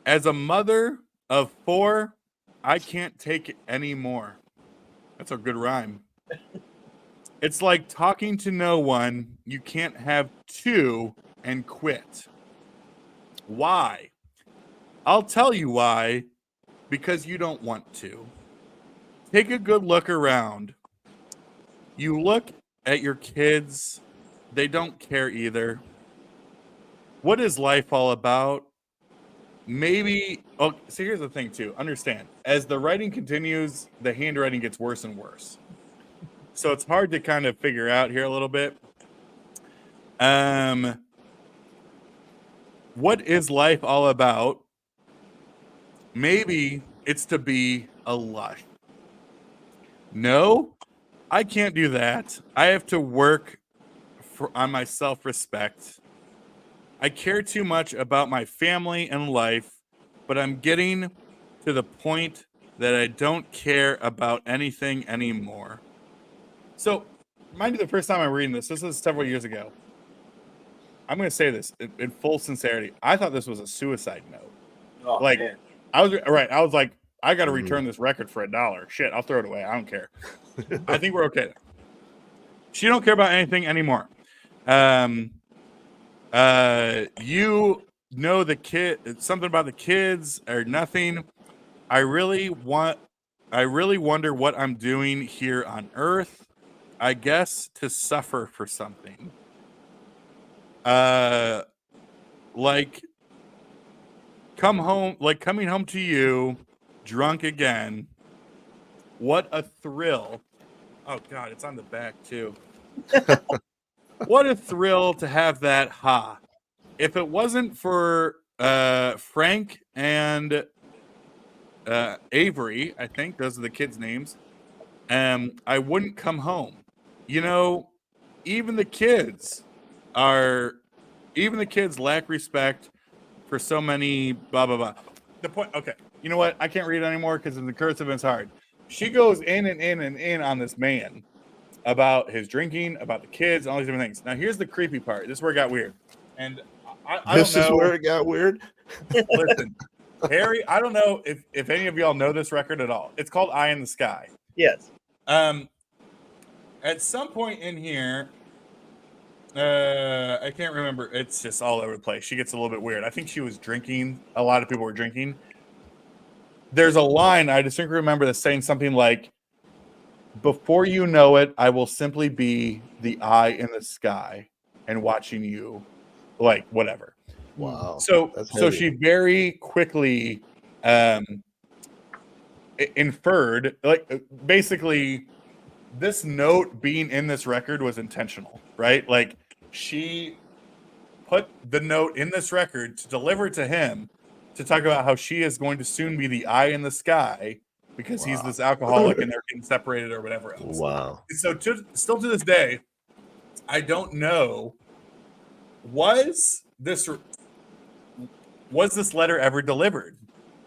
As a mother of 4, I can't take it anymore. That's a good rhyme. It's like talking to no one. You can't have 2 and quit. Why? I'll tell you why. Because you don't want to. Take a good look around. You look at your kids. They don't care either. What is life all about? Maybe. Oh, so here's the thing, too. Understand, as the writing continues, the handwriting gets worse and worse. So it's hard to kind of figure out here a little bit. What is life all about? Maybe it's to be a lush. No, I can't do that. I have to work on my self-respect. I care too much about my family and life, but I'm getting to the point that I don't care about anything anymore. So, mind you, the first time I'm reading this is several years ago. I'm going to say this in full sincerity. I thought this was a suicide note. Oh, Like, man. I was like, I got to return this record for $1. Shit, I'll throw it away. I don't care. I think we're okay. She don't care about anything anymore. You know the kid, something about the kids or nothing. I really wonder what I'm doing here on Earth. I guess to suffer for something. Like coming home to you, drunk again. What a thrill. Oh God, it's on the back too. What a thrill to have that ha. If it wasn't for Frank and Avery, I think those are the kids' names, I wouldn't come home. You know, even the kids lack respect for so many blah blah blah. The point, okay, you know what? I can't read it anymore because in the cursive it's hard. She goes in and in and in on this man about his drinking, about the kids, all these different things. Now here's the creepy part. This is where it got weird. And I This don't know. is where it got weird. Listen, Harry, I don't know if any of y'all know this record at all. It's called Eye in the Sky. Yes. At some point in here, I can't remember. It's just all over the place. She gets a little bit weird. I think she was drinking. A lot of people were drinking. There's a line I distinctly remember that's saying something like, "Before you know it, I will simply be the eye in the sky and watching you," like whatever. Wow. So That's so heavy. she very quickly inferred, like basically this note being in this record was intentional, right? Like she put the note in this record to deliver to him to talk about how she is going to soon be the eye in the sky because he's this alcoholic and they're getting separated or whatever else. Wow. So still to this day, I don't know, was this letter ever delivered?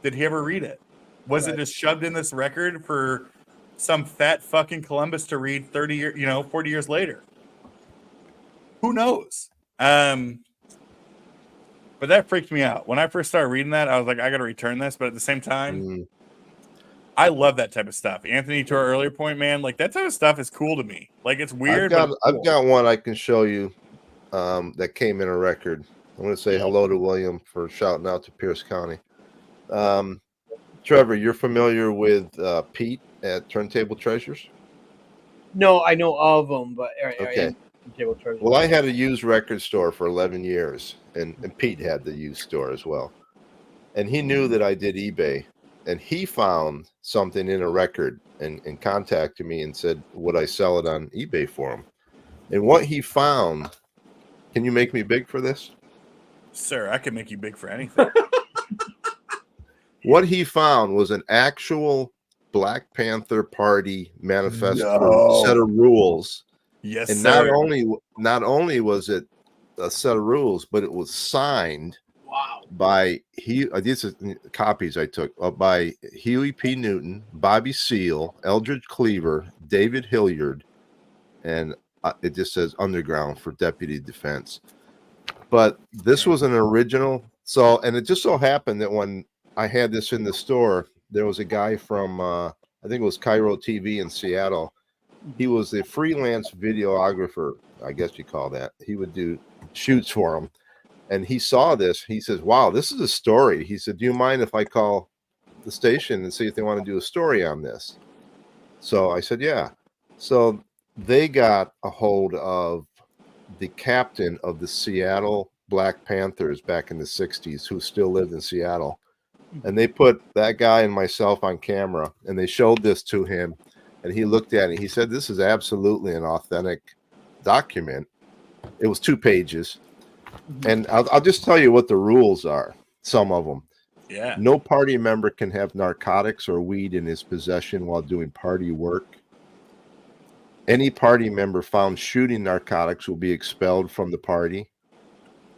Did he ever read it? Was it just shoved in this record for some fat fucking Columbus to read 40 years later? Who knows? But that freaked me out. When I first started reading that, I was like, I got to return this. But at the same time, I love that type of stuff. Anthony, to our earlier point, man, like that type of stuff is cool to me. Like it's weird. I've got one I can show you that came in a record. I'm going to say hello to William for shouting out to Pierce County. Trevor, you're familiar with Pete at Turntable Treasures? No, I know of them, but Okay. Well, I had a used record store for 11 years, and Pete had the used store as well. And he knew that I did eBay, and he found something in a record and contacted me and said, would I sell it on eBay for him? And what he found, can you make me big for this? Sir, I can make you big for anything. What he found was an actual Black Panther Party manifesto set of rules. Yes, and sir. not only was it a set of rules, but it was signed by these are copies I took by Huey P. Newton, Bobby Seale, Eldridge Cleaver, David Hilliard, and it just says Underground for Deputy Defense. But this was an original. So, and it just so happened that when I had this in the store, there was a guy from I think it was Cairo TV in Seattle. He was the freelance videographer, I guess you call that. He would do shoots for him. And he saw this. He says, wow, this is a story. He said, do you mind if I call the station and see if they want to do a story on this? So I said, yeah. So they got a hold of the captain of the Seattle Black Panthers back in the 60s who still lived in Seattle. And they put that guy and myself on camera, and they showed this to him. And he looked at it. He said, this is absolutely an authentic document. It was 2 pages. And I'll just tell you what the rules are, some of them. Yeah. No party member can have narcotics or weed in his possession while doing party work. Any party member found shooting narcotics will be expelled from the party.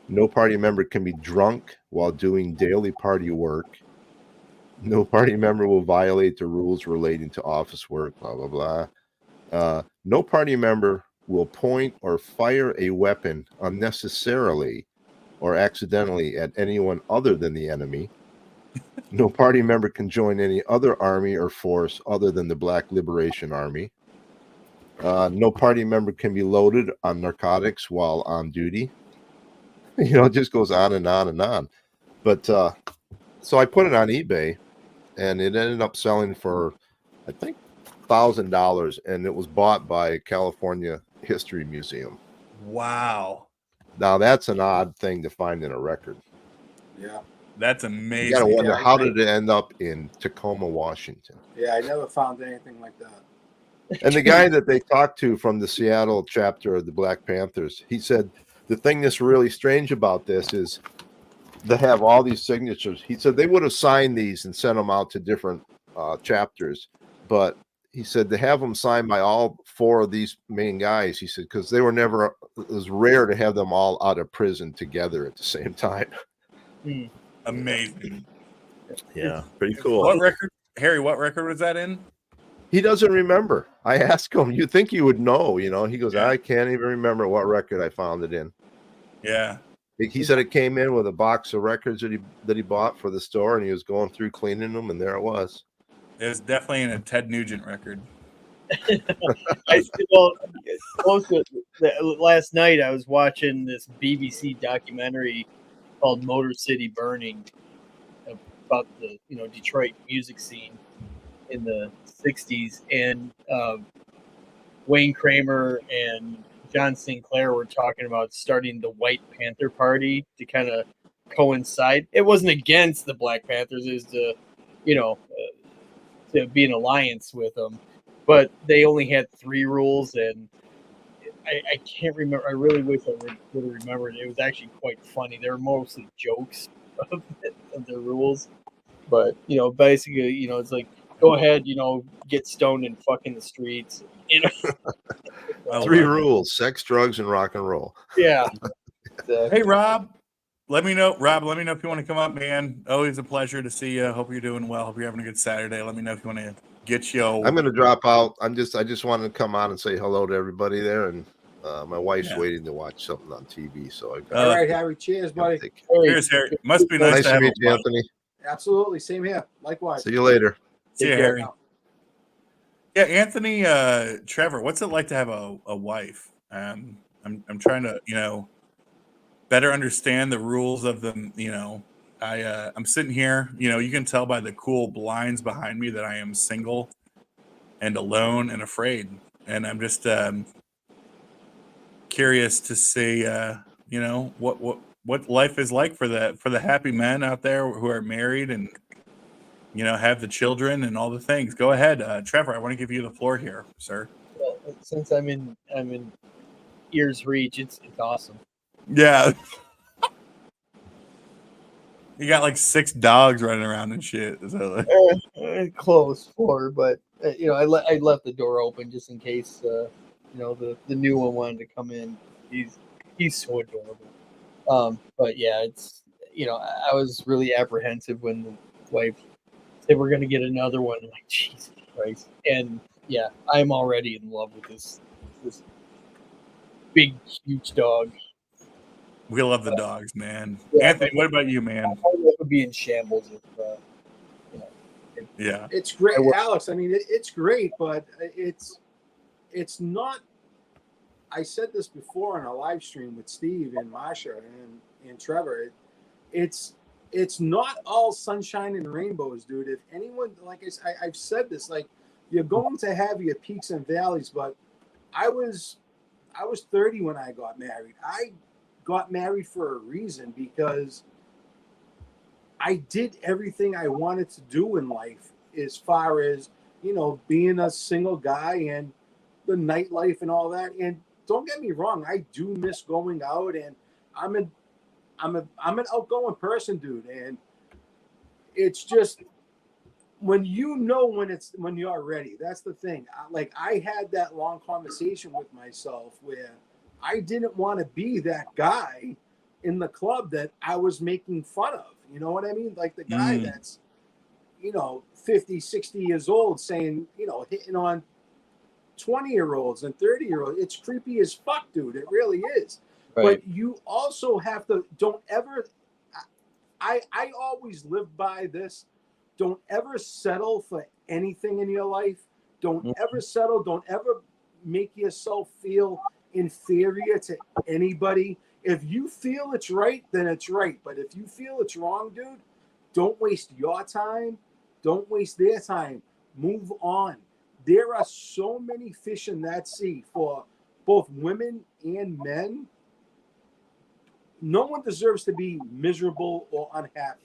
No party member can be drunk while doing daily party work. No party member will violate the rules relating to office work, blah, blah, blah. No party member will point or fire a weapon unnecessarily or accidentally at anyone other than the enemy. No party member can join any other army or force other than the Black Liberation Army. No party member can be loaded on narcotics while on duty. You know, it just goes on and on and on. But so I put it on eBay, and it ended up selling for, I think, $1,000, and it was bought by California History Museum. Wow. Now that's an odd thing to find in a record. Yeah. That's amazing. You gotta wonder, how did it end up in Tacoma, Washington? Yeah, I never found anything like that. And the guy that they talked to from the Seattle chapter of the Black Panthers, he said, the thing that's really strange about this is they have all these signatures. He said they would have signed these and sent them out to different chapters, but he said to have them signed by all 4 of these main guys, he said, because they were never, it was rare to have them all out of prison together at the same time. Amazing. Yeah, pretty cool. What record, Harry, what record was that in? He doesn't remember. I asked him, you think you would know, you know? He goes, Yeah. I can't even remember what record I found it in. Yeah. He said it came in with a box of records that he bought for the store, and he was going through cleaning them, and there it was. It was definitely in a Ted Nugent record. Last night I was watching this BBC documentary called Motor City Burning about the Detroit music scene in the 60s, and Wayne Kramer and John Sinclair were talking about starting the White Panther Party to kind of coincide. It wasn't against the Black Panthers, it was to be in alliance with them, but they only had 3 rules, and I can't remember. I really wish I would have remembered. It was actually quite funny. They were mostly jokes of the rules, but basically, it's like, go ahead, get stoned and fuck in the streets. 3 rules: sex, drugs, and rock and roll. Yeah. Hey, Rob. Let me know. Rob, let me know if you want to come up, man. Always a pleasure to see you. Hope you're doing well. Hope you're having a good Saturday. Let me know if you want to get you. I'm going to drop out. I just wanted to come on and say hello to everybody there, and my wife's waiting to watch something on TV. So I got. All right, Harry. Cheers, buddy. Cheers, Harry. Must be nice to meet have you, Anthony. Absolutely. Same here. Likewise. See you later. See you, Take care. Harry. Yeah, Anthony, Trevor, what's it like to have a wife? I'm trying to, better understand the rules of the, I'm sitting here, you can tell by the cool blinds behind me that I am single and alone and afraid. And I'm just curious to see, what life is like for the happy men out there who are married and have the children and all the things. Go ahead, Trevor. I want to give you the floor here, sir. Well, since I'm in ear's reach, it's awesome. Yeah. You got like 6 dogs running around and shit. So, Close 4, but I left the door open just in case the new one wanted to come in. He's so adorable. But yeah, it's I was really apprehensive when the wife said we're gonna get another one. I'm like, Jesus Christ. And yeah, I'm already in love with this big, huge dog. we love the dogs, man. Yeah, Anthony, what about you, man? My life would be in shambles if Yeah. It's great, Alex. I mean, it's great, but it's not. I said this before on a live stream with Steve and Masha and Trevor. It's not all sunshine and rainbows, dude. If anyone, like I've said this, like you're going to have your peaks and valleys, but I was 30 when I got married. I got married for a reason because I did everything I wanted to do in life as far as, being a single guy and the nightlife and all that. And don't get me wrong, I do miss going out, and I'm an outgoing person, dude. And it's just when you're ready. That's the thing. I had that long conversation with myself where I didn't want to be that guy in the club that I was making fun of. You know what I mean? Like the guy that's, 50, 60 years old saying, hitting on 20-year-olds and 30-year-olds. It's creepy as fuck, dude. It really is. Right. But you also have to, don't ever, I always live by this. Don't ever settle for anything in your life. Don't ever settle. Don't ever make yourself feel inferior to anybody. If you feel it's right, then it's right. But if you feel it's wrong, dude, don't waste your time. Don't waste their time. Move on. There are so many fish in that sea for both women and men. No one deserves to be miserable or unhappy.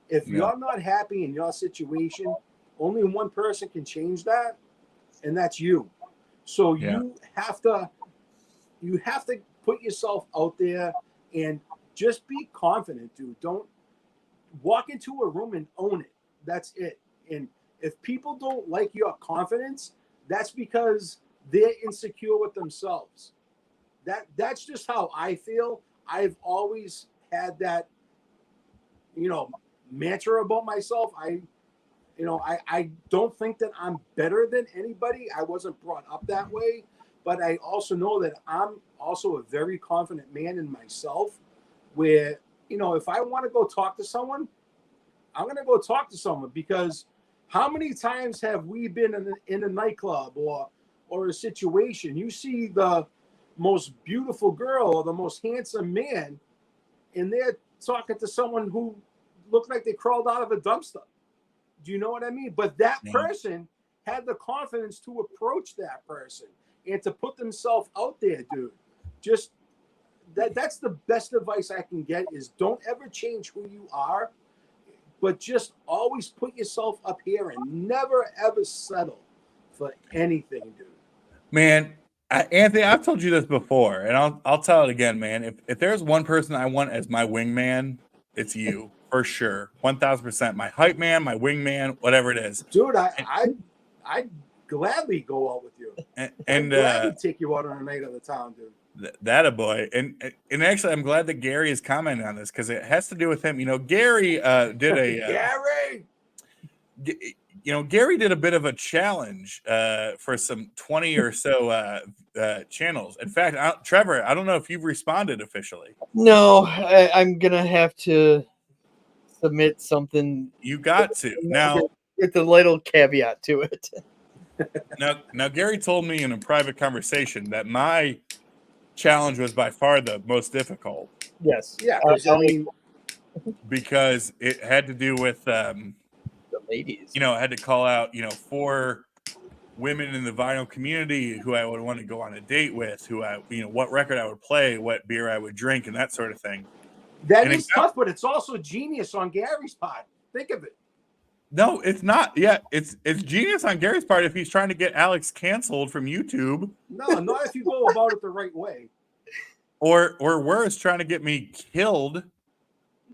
If you're not happy in your situation, only one person can change that, and that's you. So you have to put yourself out there and just be confident, dude. Don't walk into a room and own it. That's it. And if people don't like your confidence, that's because they're insecure with themselves. That's just how I feel. I've always had that, mantra about myself. I don't think that I'm better than anybody. I wasn't brought up that way, but I also know that I'm also a very confident man in myself where, if I want to go talk to someone, I'm going to go talk to someone, because how many times have we been in a nightclub or a situation? You see the most beautiful girl or the most handsome man, and they're talking to someone who looked like they crawled out of a dumpster. Do you know what I mean? But that person had the confidence to approach that person and to put themselves out there, dude. Just that's the best advice I can get is don't ever change who you are, but just always put yourself up here and never ever settle for anything, dude. Man, Anthony, I've told you this before, and I'll tell it again, man. If there's one person I want as my wingman, it's you, for sure, 1,000%. My hype man, my wingman, whatever it is, dude. I'd gladly go out with you, and gladly take you out on a night of the town, dude. That a boy, and actually, I'm glad that Gary is commenting on this because it has to do with him. Gary did a Gary. Gary did a bit of a challenge for some 20 or so channels. In fact, Trevor, I don't know if you've responded officially. No, I'm gonna have to submit something. You got to now. with a little caveat to it. Now, Gary told me in a private conversation that my challenge was by far the most difficult. Yes. Yeah, because I mean, because it had to do with, the ladies. I had to call out, 4 women in the vinyl community who I would want to go on a date with, who what record I would play, what beer I would drink, and that sort of thing. that And is tough, but it's also genius on Gary's part. Think of it. No, it's not. Yeah, it's genius on Gary's part if he's trying to get Alex canceled from YouTube, No, not if you go about it the right way. or worse, trying to get me killed.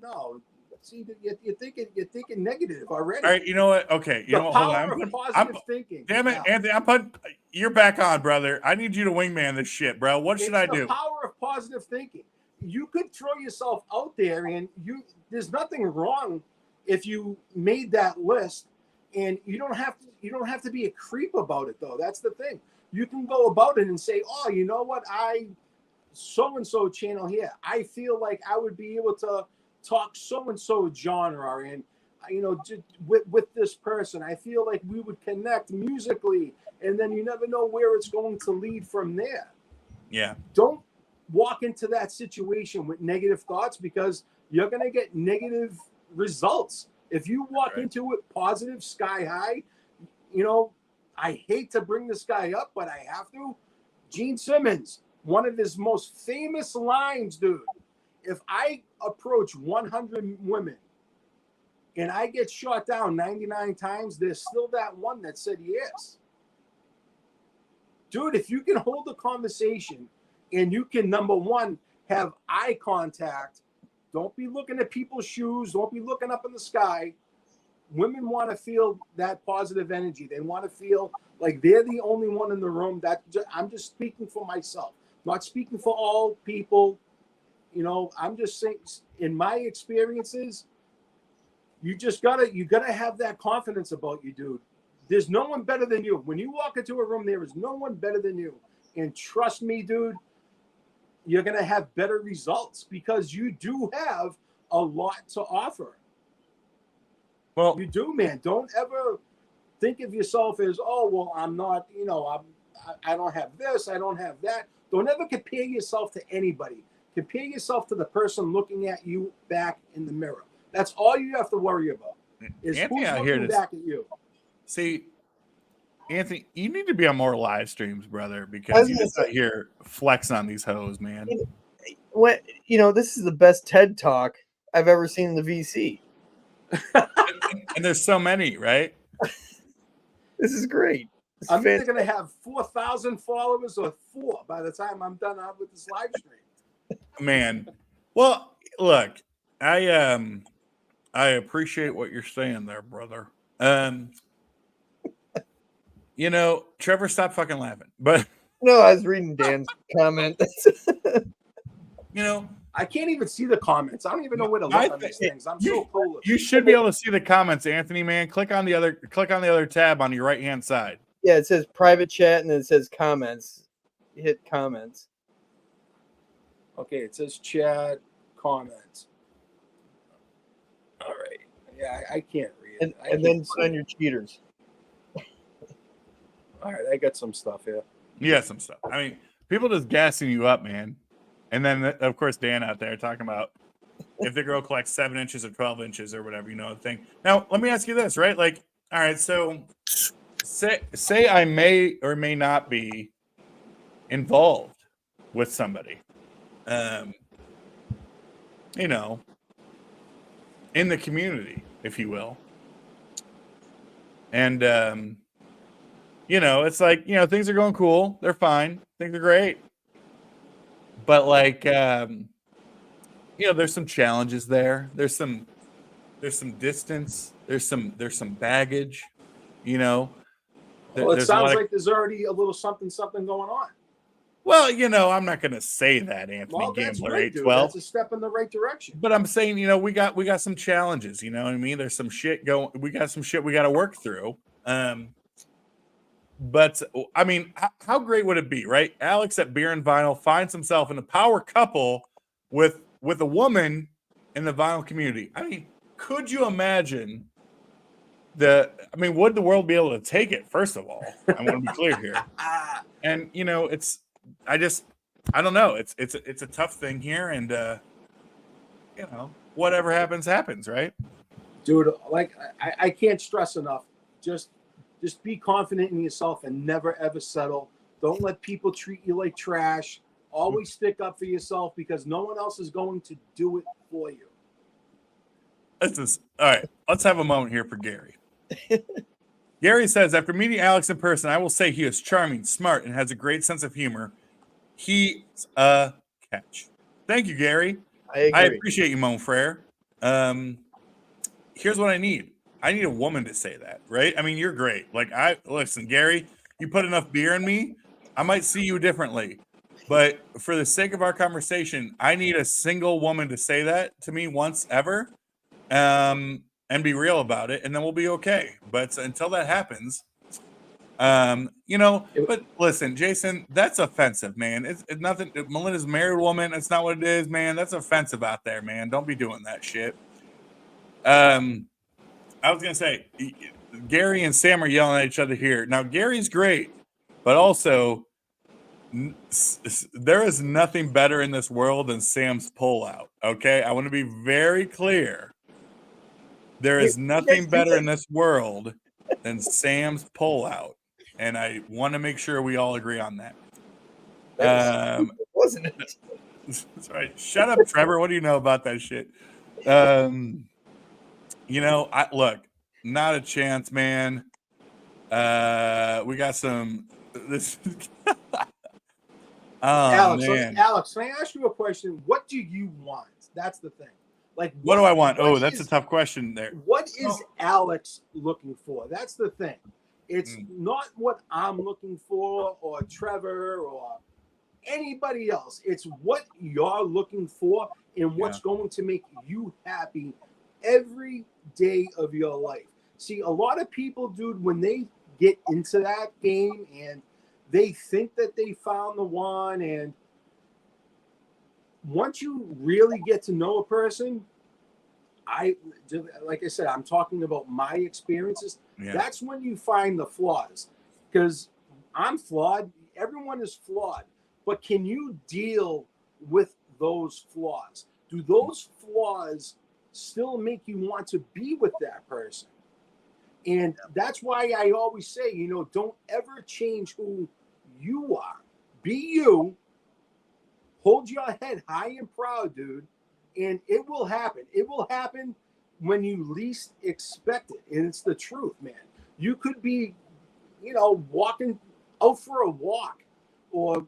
No, see, you're thinking negative already. All right, you know what? Okay, you The know what? Hold power on. of positive thinking. Damn it, Yeah. Anthony! You're back on, brother. I need you to wingman this shit, bro. What should I It's the do? power of positive thinking. You could throw yourself out there, and there's nothing wrong if you made that list, and you don't have to be a creep about it, though. That's the thing. You can go about it and say, oh, you know what, so-and-so channel here, I feel like I would be able to talk so-and-so genre, and with this person, I feel like we would connect musically, and then you never know where it's going to lead from there. Yeah. Don't walk into that situation with negative thoughts, because you're going to get negative results. If you walk into it positive, sky high, I hate to bring this guy up, but I have to. Gene Simmons, one of his most famous lines, dude. If I approach 100 women and I get shot down 99 times, there's still that one that said yes. Dude, if you can hold a conversation and you can, number one, have eye contact, don't be looking at people's shoes, don't be looking up in the sky. Women want to feel that positive energy. They want to feel like they're the only one in the room. I'm just speaking for myself, not speaking for all people. I'm just saying, in my experiences, you gotta have that confidence about you, dude. There's no one better than you. When you walk into a room, there is no one better than you. And trust me, dude, you're gonna have better results because you do have a lot to offer. Well, You do, man. Don't ever think of yourself as, oh, well, I'm not, I don't have this, I don't have that. Don't ever compare yourself to anybody. Compare yourself to the person looking at you back in the mirror. That's all you have to worry about. Is Anthony who's out here looking back at you. See, Anthony, you need to be on more live streams, brother, because you just out here flexing on these hoes, man. What this is the best TED talk I've ever seen in the VC. And there's so many, right? This is great. I'm either going to have 4,000 followers or 4 by the time I'm done out with this live stream. Man. Well, look, I appreciate what you're saying there, brother. Trevor, stop fucking laughing. But No, I was reading Dan's comment. I can't even see the comments. I don't even know where to look on these things. I'm so clueless. You should be able to see the comments, Anthony, man. Click on the other tab on your right-hand side. Yeah, it says private chat and then it says comments. Hit comments. Okay, it says chat, comments. All right. Yeah, I can't read it. And then put on your cheaters. All right, I got some stuff here. Yeah, some stuff. I mean, people just gassing you up, man. And then, of course, Dan out there talking about if the girl collects 7 inches or 12 inches or whatever, the thing. Now, let me ask you this, right? Like, all right, so say I may or may not be involved with somebody, in the community, if you will. And, it's like, things are going cool. They're fine. Things are great. But like, there's some challenges there. There's some distance. There's some baggage. Well, it sounds like there's already a little something going on. Well, I'm not going to say that, Anthony Gambler 812. That's a step in the right direction. But I'm saying, we got some challenges. You know what I mean? There's some shit going. We got some shit we got to work through. But I mean, how great would it be, right? Alex at Beer and Vinyl finds himself in a power couple with a woman in the vinyl community. I mean, could you imagine would the world be able to take it? First of all, I want to be clear here. And I don't know. It's a tough thing here, and whatever happens, right? Dude, like I can't stress enough. Just be confident in yourself and never ever settle. Don't let people treat you like trash. Always stick up for yourself because no one else is going to do it for you. All right. Let's have a moment here for Gary. Gary says, after meeting Alex in person, I will say he is charming, smart, and has a great sense of humor. He's a catch. Thank you, Gary. I appreciate you, Mon Frere. Here's what I need. I need a woman to say that, right? I mean, you're great. Like, listen, Gary, you put enough beer in me, I might see you differently. But for the sake of our conversation, I need a single woman to say that to me once ever, and be real about it, and then we'll be okay. But until that happens, but listen, Jason, that's offensive, man. It's nothing. Melinda's a married woman. That's not what it is, man. That's offensive out there, man. Don't be doing that shit. I was gonna say, Gary and Sam are yelling at each other here. Now, Gary's great, but also there is nothing better in this world than Sam's pullout. Okay, I want to be very clear. There is nothing better in this world than Sam's pullout, and I want to make sure we all agree on that. Wasn't it? That's right. Shut up, Trevor. What do you know about that shit? Look, not a chance, man. We got some. This. Alex, man. Alex, can I ask you a question? What do you want? That's the thing. Like, what do I want? Oh, that's a tough question there. What is Alex looking for? That's the thing. It's not what I'm looking for, or Trevor, or anybody else. It's what you're looking for and what's going to make you happy every day of your life. See, a lot of people, dude, when they get into that game and they think that they found the one, and once you really get to know a person, like I said, I'm talking about my experiences. Yeah. That's when you find the flaws, because I'm flawed. Everyone is flawed, but can you deal with those flaws? Do those flaws still make you want to be with that person? And that's why I always say, don't ever change who you are. Be you. Hold your head high and proud, dude. And it will happen. It will happen when you least expect it. And it's the truth, man. You could be, walking out for a walk or,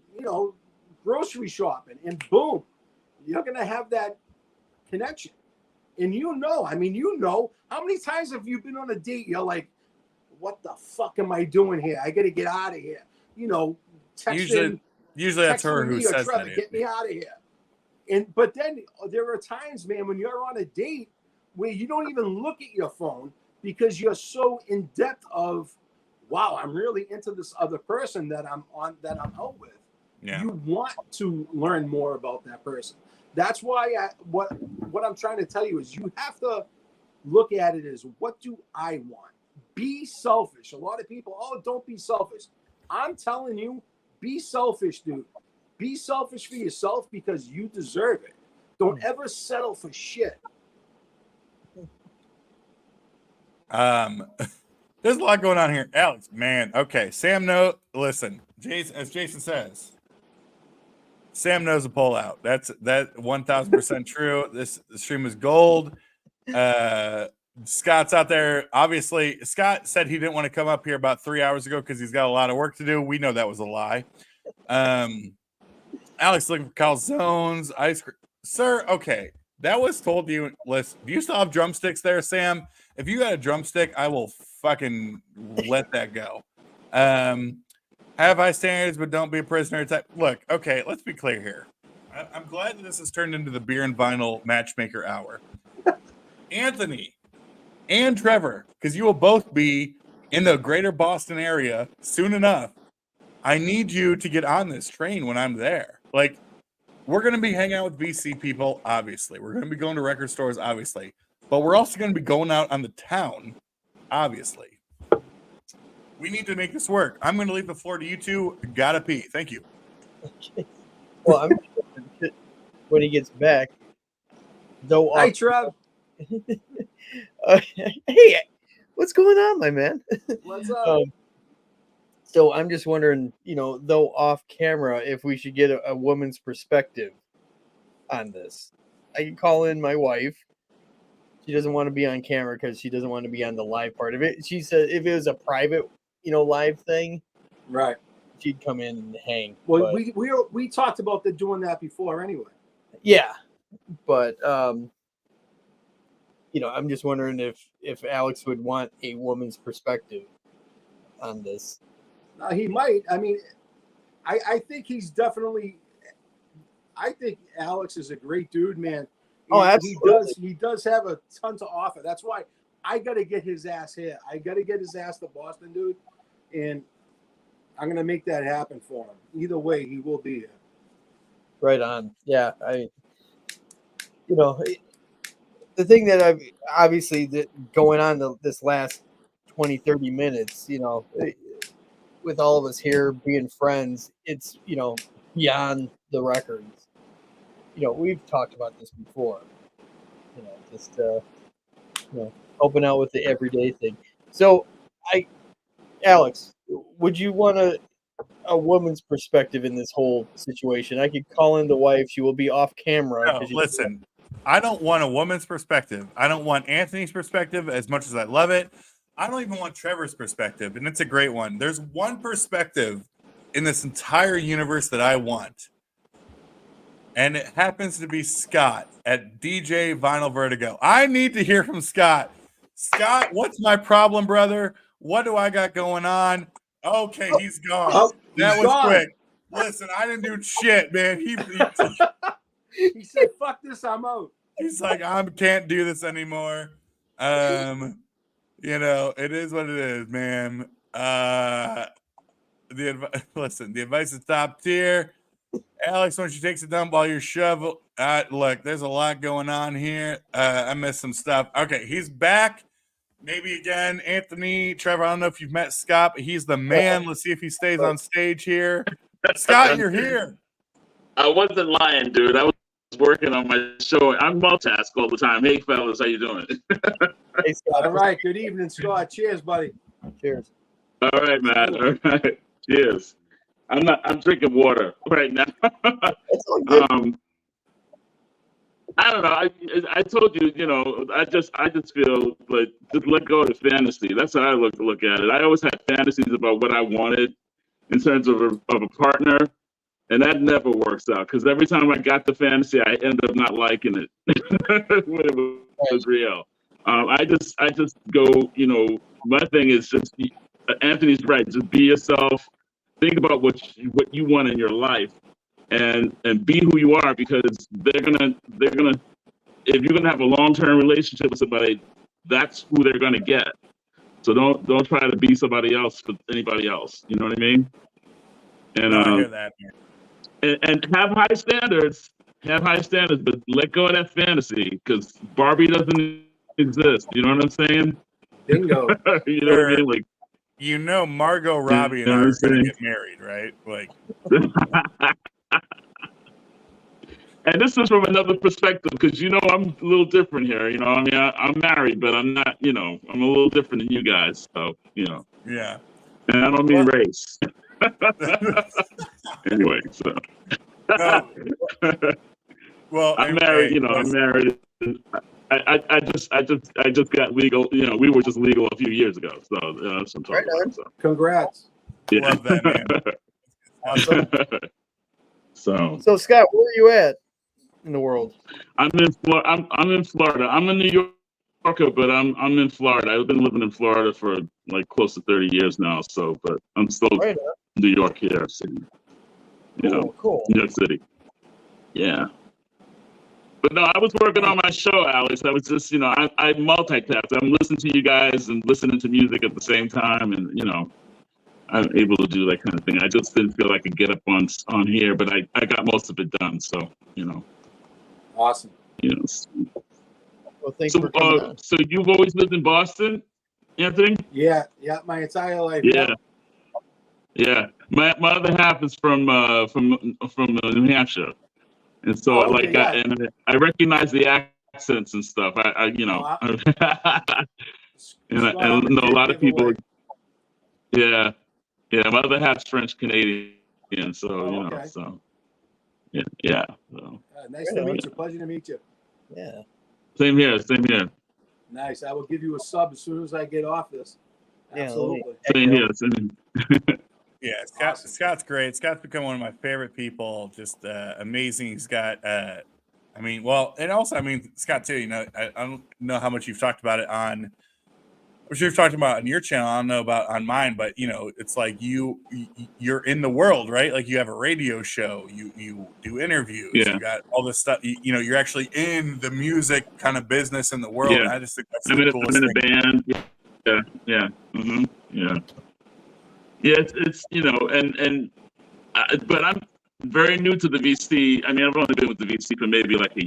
grocery shopping, and boom, you're going to have that connection. And how many times have you been on a date? You're like, what the fuck am I doing here? I got to get out of here. Usually that's her who says Trevor, that. Get me out of here. But then there are times, man, when you're on a date where you don't even look at your phone because you're so in depth of, wow, I'm really into this other person that I'm out with. Yeah. You want to learn more about that person. That's why what I'm trying to tell you is you have to look at it as, what do I want? Be selfish. A lot of people, don't be selfish. I'm telling you, be selfish, dude. Be selfish for yourself because you deserve it. Don't ever settle for shit. There's a lot going on here. Alex, man. Okay. Sam, listen, Jason, as Jason says, Sam knows a pullout. That's 1,000% true. This stream is gold. Scott's out there. Obviously, Scott said he didn't want to come up here about 3 hours ago because he's got a lot of work to do. We know that was a lie. Alex looking for calzones, ice cream. Sir, okay. That was told to you. Listen, do you still have drumsticks there, Sam? If you got a drumstick, I will fucking let that go. Have high standards, but don't be a prisoner type. Look, okay, let's be clear here. I'm glad that this has turned into the beer and vinyl matchmaker hour. Anthony and Trevor, because you will both be in the greater Boston area soon enough. I need you to get on this train when I'm there. Like, we're going to be hanging out with VC people, obviously. We're going to be going to record stores, obviously. But we're also going to be going out on the town Obviously. We need to make this work. I'm going to leave the floor to you two. Gotta pee. Thank you. Okay. Well, I'm when he gets back. Though, Hi, Trev. hey, what's going on, my man? What's up? So I'm just wondering, though off camera, if we should get a woman's perspective on this. I can call in my wife. She doesn't want to be on camera because she doesn't want to be on the live part of it. She said if it was a private, live thing, Right. she'd come in and hang. Well, but, we talked about doing that before anyway. yeah, but I'm just wondering if Alex would want a woman's perspective on this. He might. I mean, I think he's definitely. I think Alex is a great dude, man. Oh, absolutely. He does have a ton to offer. That's why I got to get his ass here. I got to get his ass to Boston, dude, and I'm gonna make that happen for him. Either way, he will be here. Right on. Yeah, the thing that I've obviously going on this last 20, 30 minutes, with all of us here being friends, it's, beyond the records. We've talked about this before, just, helping out with the everyday thing. So Alex, would you want a woman's perspective in this whole situation? I could call in the wife. She will be off camera. No, listen, I don't want a woman's perspective. I don't want Anthony's perspective as much as I love it. I don't even want Trevor's perspective, and it's a great one. There's one perspective in this entire universe that I want, and it happens to be Scott at DJ Vinyl Vertigo. I need to hear from Scott. Scott, what's my problem, brother? What do I got going on? Okay, he's gone. Oh, that he's was gone. quick. Listen, I didn't do shit, man. He He said, "Fuck this, I'm out." he's like, I can't do this anymore. It is what it is, man. Listen, the advice is top tier. Alex, when she takes a dump while you're shovel, look, there's a lot going on here. I missed some stuff. Okay, he's back. Maybe again, Anthony, Trevor. I don't know if you've met Scott, but he's the man. Let's see if he stays on stage here. Scott, you're here. I wasn't lying, dude. I was working on my show. I'm multitask all the time. Hey, fellas, how you doing? Hey, Scott. All right. Good evening, Scott. Cheers, buddy. Cheers. All right, man. All right. Cheers. I'm drinking water right now. That's all good. I don't know. I told you, I just feel like just let go of the fantasy. That's how I look at it. I always had fantasies about what I wanted in terms of a partner, and that never works out because every time I got the fantasy, I end up not liking it when it was real. I just go, my thing is just Anthony's right. Just be yourself. Think about what you want in your life. And be who you are, because they're gonna if you're gonna have a long-term relationship with somebody, that's who they're gonna get. So don't try to be somebody else for anybody else. You know what I mean? And I hear that. and have high standards. Have high standards, but let go of that fantasy because Barbie doesn't exist. You know what I'm saying? Bingo. You know what I mean? Like, Margot Robbie and I are going to get married, right? Like. And this is from another perspective because I'm a little different here. I mean, I'm married, but I'm not. I'm a little different than you guys. So Yeah. And I don't mean race. Anyway, so. Well, I'm married. I'm married. I just got legal. We were just legal a few years ago. So that's what I'm talking about. So. Congrats. Yeah. Love that, man. Awesome. So Scott, where are you at in the world? I'm in Florida. I'm a New Yorker, but I'm in Florida. I've been living in Florida for like close to 30 years now. So, but I'm still Right New York here. So, cool. New York City. Yeah. But no, I was working on my show, Alex. I was just, I multitask. I'm listening to you guys and listening to music at the same time, and I'm able to do that kind of thing. I just didn't feel I could get up on here, but I got most of it done. So, Awesome. Well, thanks for coming on. So you've always lived in Boston, Anthony? Yeah, my entire life. Yeah. My other half is from New Hampshire, and so Oh, okay, I recognize the accents and stuff. I you know, and I know a lot of people. Yeah, my other half's French Canadian, so you know, okay. so yeah. So. Nice to meet you. Pleasure to meet you. Yeah. Same here. Nice. I will give you a sub as soon as I get off this. Yeah, Absolutely. Same here. Yeah, Awesome. Scott's great. Scott's become one of my favorite people. Just amazing. He's got, and also, Scott too. You know, I don't know how much you've talked about it on. I'm sure you've talked about it on your channel. I don't know about on mine, but you know, it's like you're in the world, right? Like you have a radio show, you do interviews, you got all this stuff. You know, you're actually in the music kind of business in the world. Yeah. And I just think that's I'm the in coolest a thing. band. Yeah. Mm-hmm. Yeah. Yeah, it's you know, but I'm very new to the VC. I mean, I've only been with the VC for maybe like a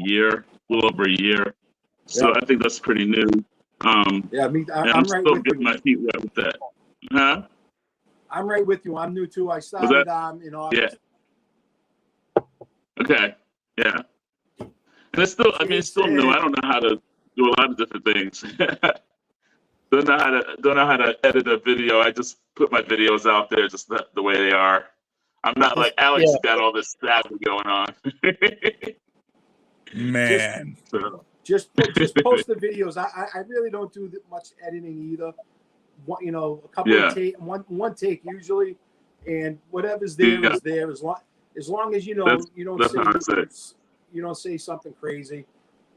little over a year. So I think that's pretty new. I'm I'm right still with getting you. my feet wet with that. Huh? I'm right with you. I'm new too. I started in August. Yeah. Okay. Yeah. And it's still new. I don't know how to do a lot of different things. Don't know how to edit a video. I just put my videos out there just the way they are. I'm not like Alex has got all this staff going on. Man. Just post the videos. I really don't do much editing either. A couple of one take usually, and whatever's there is there. As long as you don't say something crazy.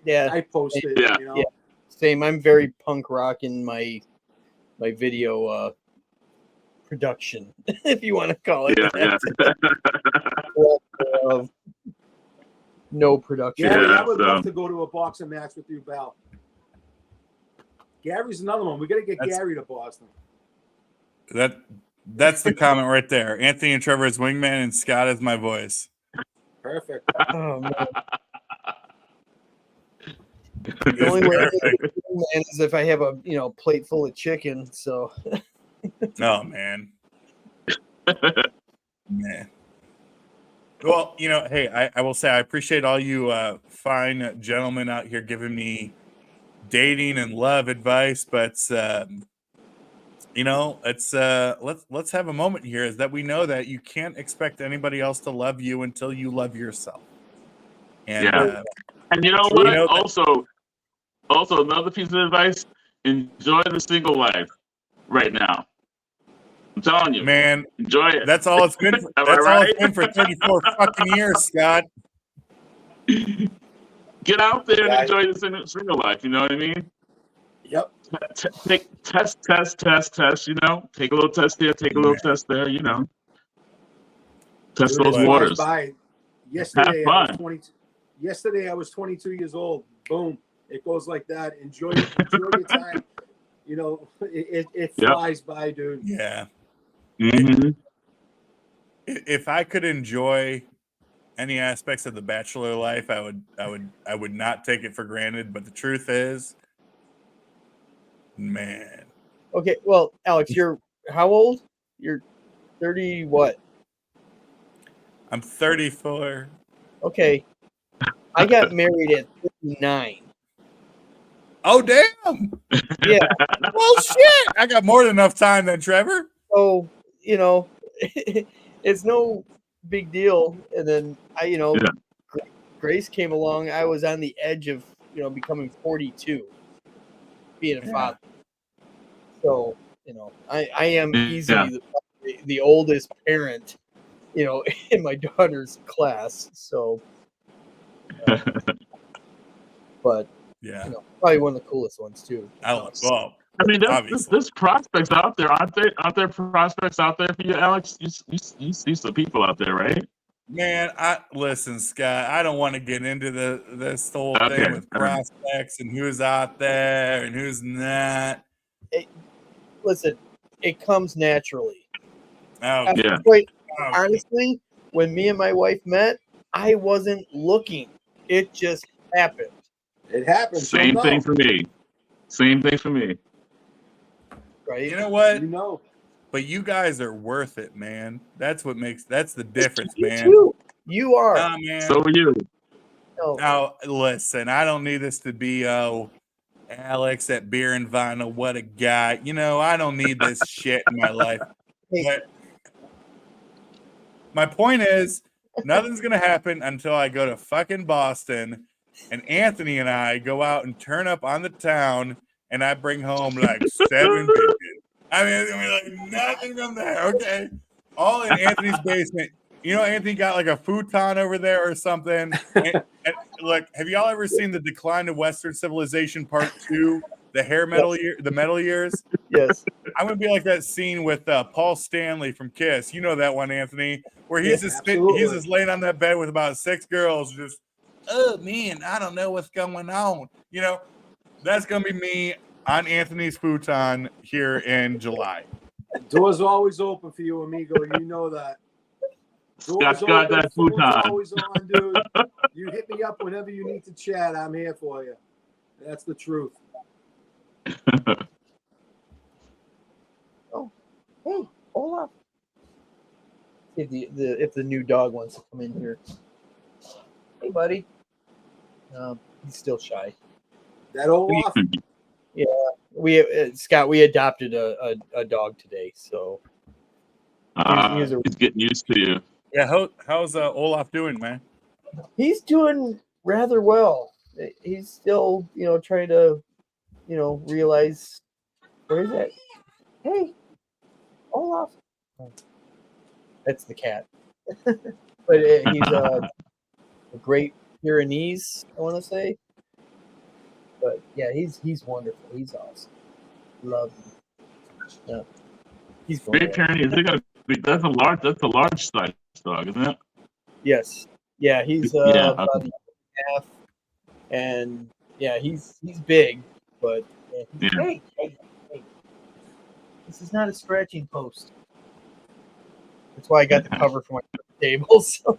Yeah, I post it. Yeah. You know? Same. I'm very punk rock in my video production, if you want to call it that. No production. Gary, I would love to go to a boxing match with you, Val. Gary's another one. We got to get Gary to Boston. That's the comment right there. Anthony and Trevor is wingman, and Scott is my voice. Perfect. Oh, man. The only way I can do it is if I have a plate full of chicken. So. Oh man. Man. Well, hey, I will say I appreciate all you fine gentlemen out here giving me dating and love advice, but it's let's have a moment here is that we know that you can't expect anybody else to love you until you love yourself. And and you know what? Also another piece of advice: enjoy the single life right now. I'm telling you, man, enjoy it. That's all it's been. All it's been for 34 fucking years, Scott. Get out there and enjoy the single life. You know what I mean? Yep. Test. You know, take a little test here, take a little test there. You know, test those waters. Yesterday I was 22 years old. Boom. It goes like that. Enjoy your time. It flies by, dude. Yeah. Mm-hmm. If I could enjoy any aspects of the bachelor life, I would not take it for granted. But the truth is, man. Okay, well, Alex, you're how old? You're 30 what? I'm 34. Okay. I got married at 59. Oh, damn. Yeah. Well, shit. I got more than enough time then, Trevor. So, it's no big deal. And then Grace came along. I was on the edge of, becoming 42, being a father. So, I am easily the oldest parent, in my daughter's class. So, but probably one of the coolest ones too. I mean, there's prospects out there, aren't there? Aren't there prospects out there for you, Alex? You see some people out there, right? Man, listen, Scott. I don't want to get into this whole thing with prospects and who's out there and who's not. Listen, it comes naturally. Oh, yeah. Honestly, when me and my wife met, I wasn't looking. It just happened. It happened. Same thing for me. right? You know what? You know. But you guys are worth it, man. That's the difference, You man. too. You are. Nah, man. So are you. No. Now, listen, I don't need this to be, Alex at Beer and Vinyl. What a guy. You know, I don't need this shit in my life. Hey. But my point is, nothing's going to happen until I go to fucking Boston and Anthony and I go out and turn up on the town and I bring home like 7 bitches. I mean, it's going to be like nothing from there, okay? All in Anthony's basement. You know, Anthony got like a futon over there or something. And look, have y'all ever seen The Decline of Western Civilization Part 2? The metal years? Yes. I'm gonna be like that scene with Paul Stanley from Kiss. You know that one, Anthony, where he's Yes, he's just laying on that bed with about 6 girls, just oh man, I don't know what's going on. You know, that's gonna be me on Anthony's futon here in July. Doors are always open for you, amigo. You know that. Scott's got that futon. Always on, dude. You hit me up whenever you need to chat. I'm here for you. That's the truth. Hey, Olaf. If the new dog wants to come in here. Hey, buddy. He's still shy. That Olaf. Scott, we adopted a dog today, so He's getting used to you. Yeah, how's Olaf doing, man? he's doing rather well. He's still, trying to, realize where is that? Hey, Olaf. That's the cat. But he's a Great Pyrenees, I want to say. But yeah, he's wonderful. He's awesome. Love him. Yeah. He's Great Pyrenees. That's a large size dog, isn't it? Yes. Yeah, he's Yeah, about a year and a half, and yeah, he's big, but Yeah. Hey, this is not a scratching post. That's why I got the cover for my table, so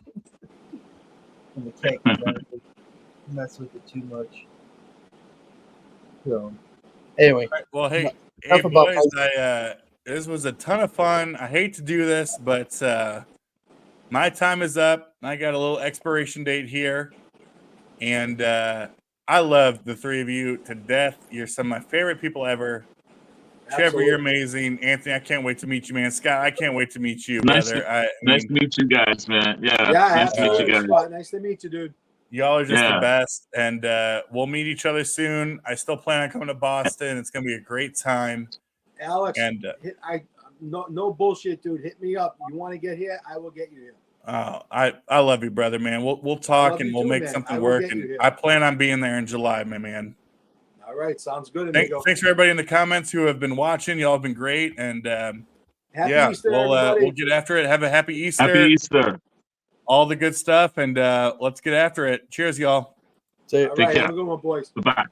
and the cat can mess with it too much. So anyway, Well, hey enough about boys, this was a ton of fun. I hate to do this, but my time is up. I got a little expiration date here, and I love the three of you to death. You're some of my favorite people ever. Trevor, you're amazing. Anthony, I can't wait to meet you, man. Scott, I can't wait to meet you, brother. Nice to meet you guys, man. Yeah, nice to meet you guys. Spot. Nice to meet you, dude. Y'all are just the best, and we'll meet each other soon. I still plan on coming to Boston. It's gonna be a great time. Alex, and no bullshit, dude. Hit me up. You want to get here? I will get you here. I love you, brother, man. We'll talk and we'll make something work. And I plan on being there in July, my man. All right, sounds good. Thanks for everybody in the comments who have been watching. Y'all have been great, and happy Easter, we'll get after it. Have a happy Easter. Happy Easter. All the good stuff, and let's get after it. Cheers, y'all. All right, have a good one, boys. Bye.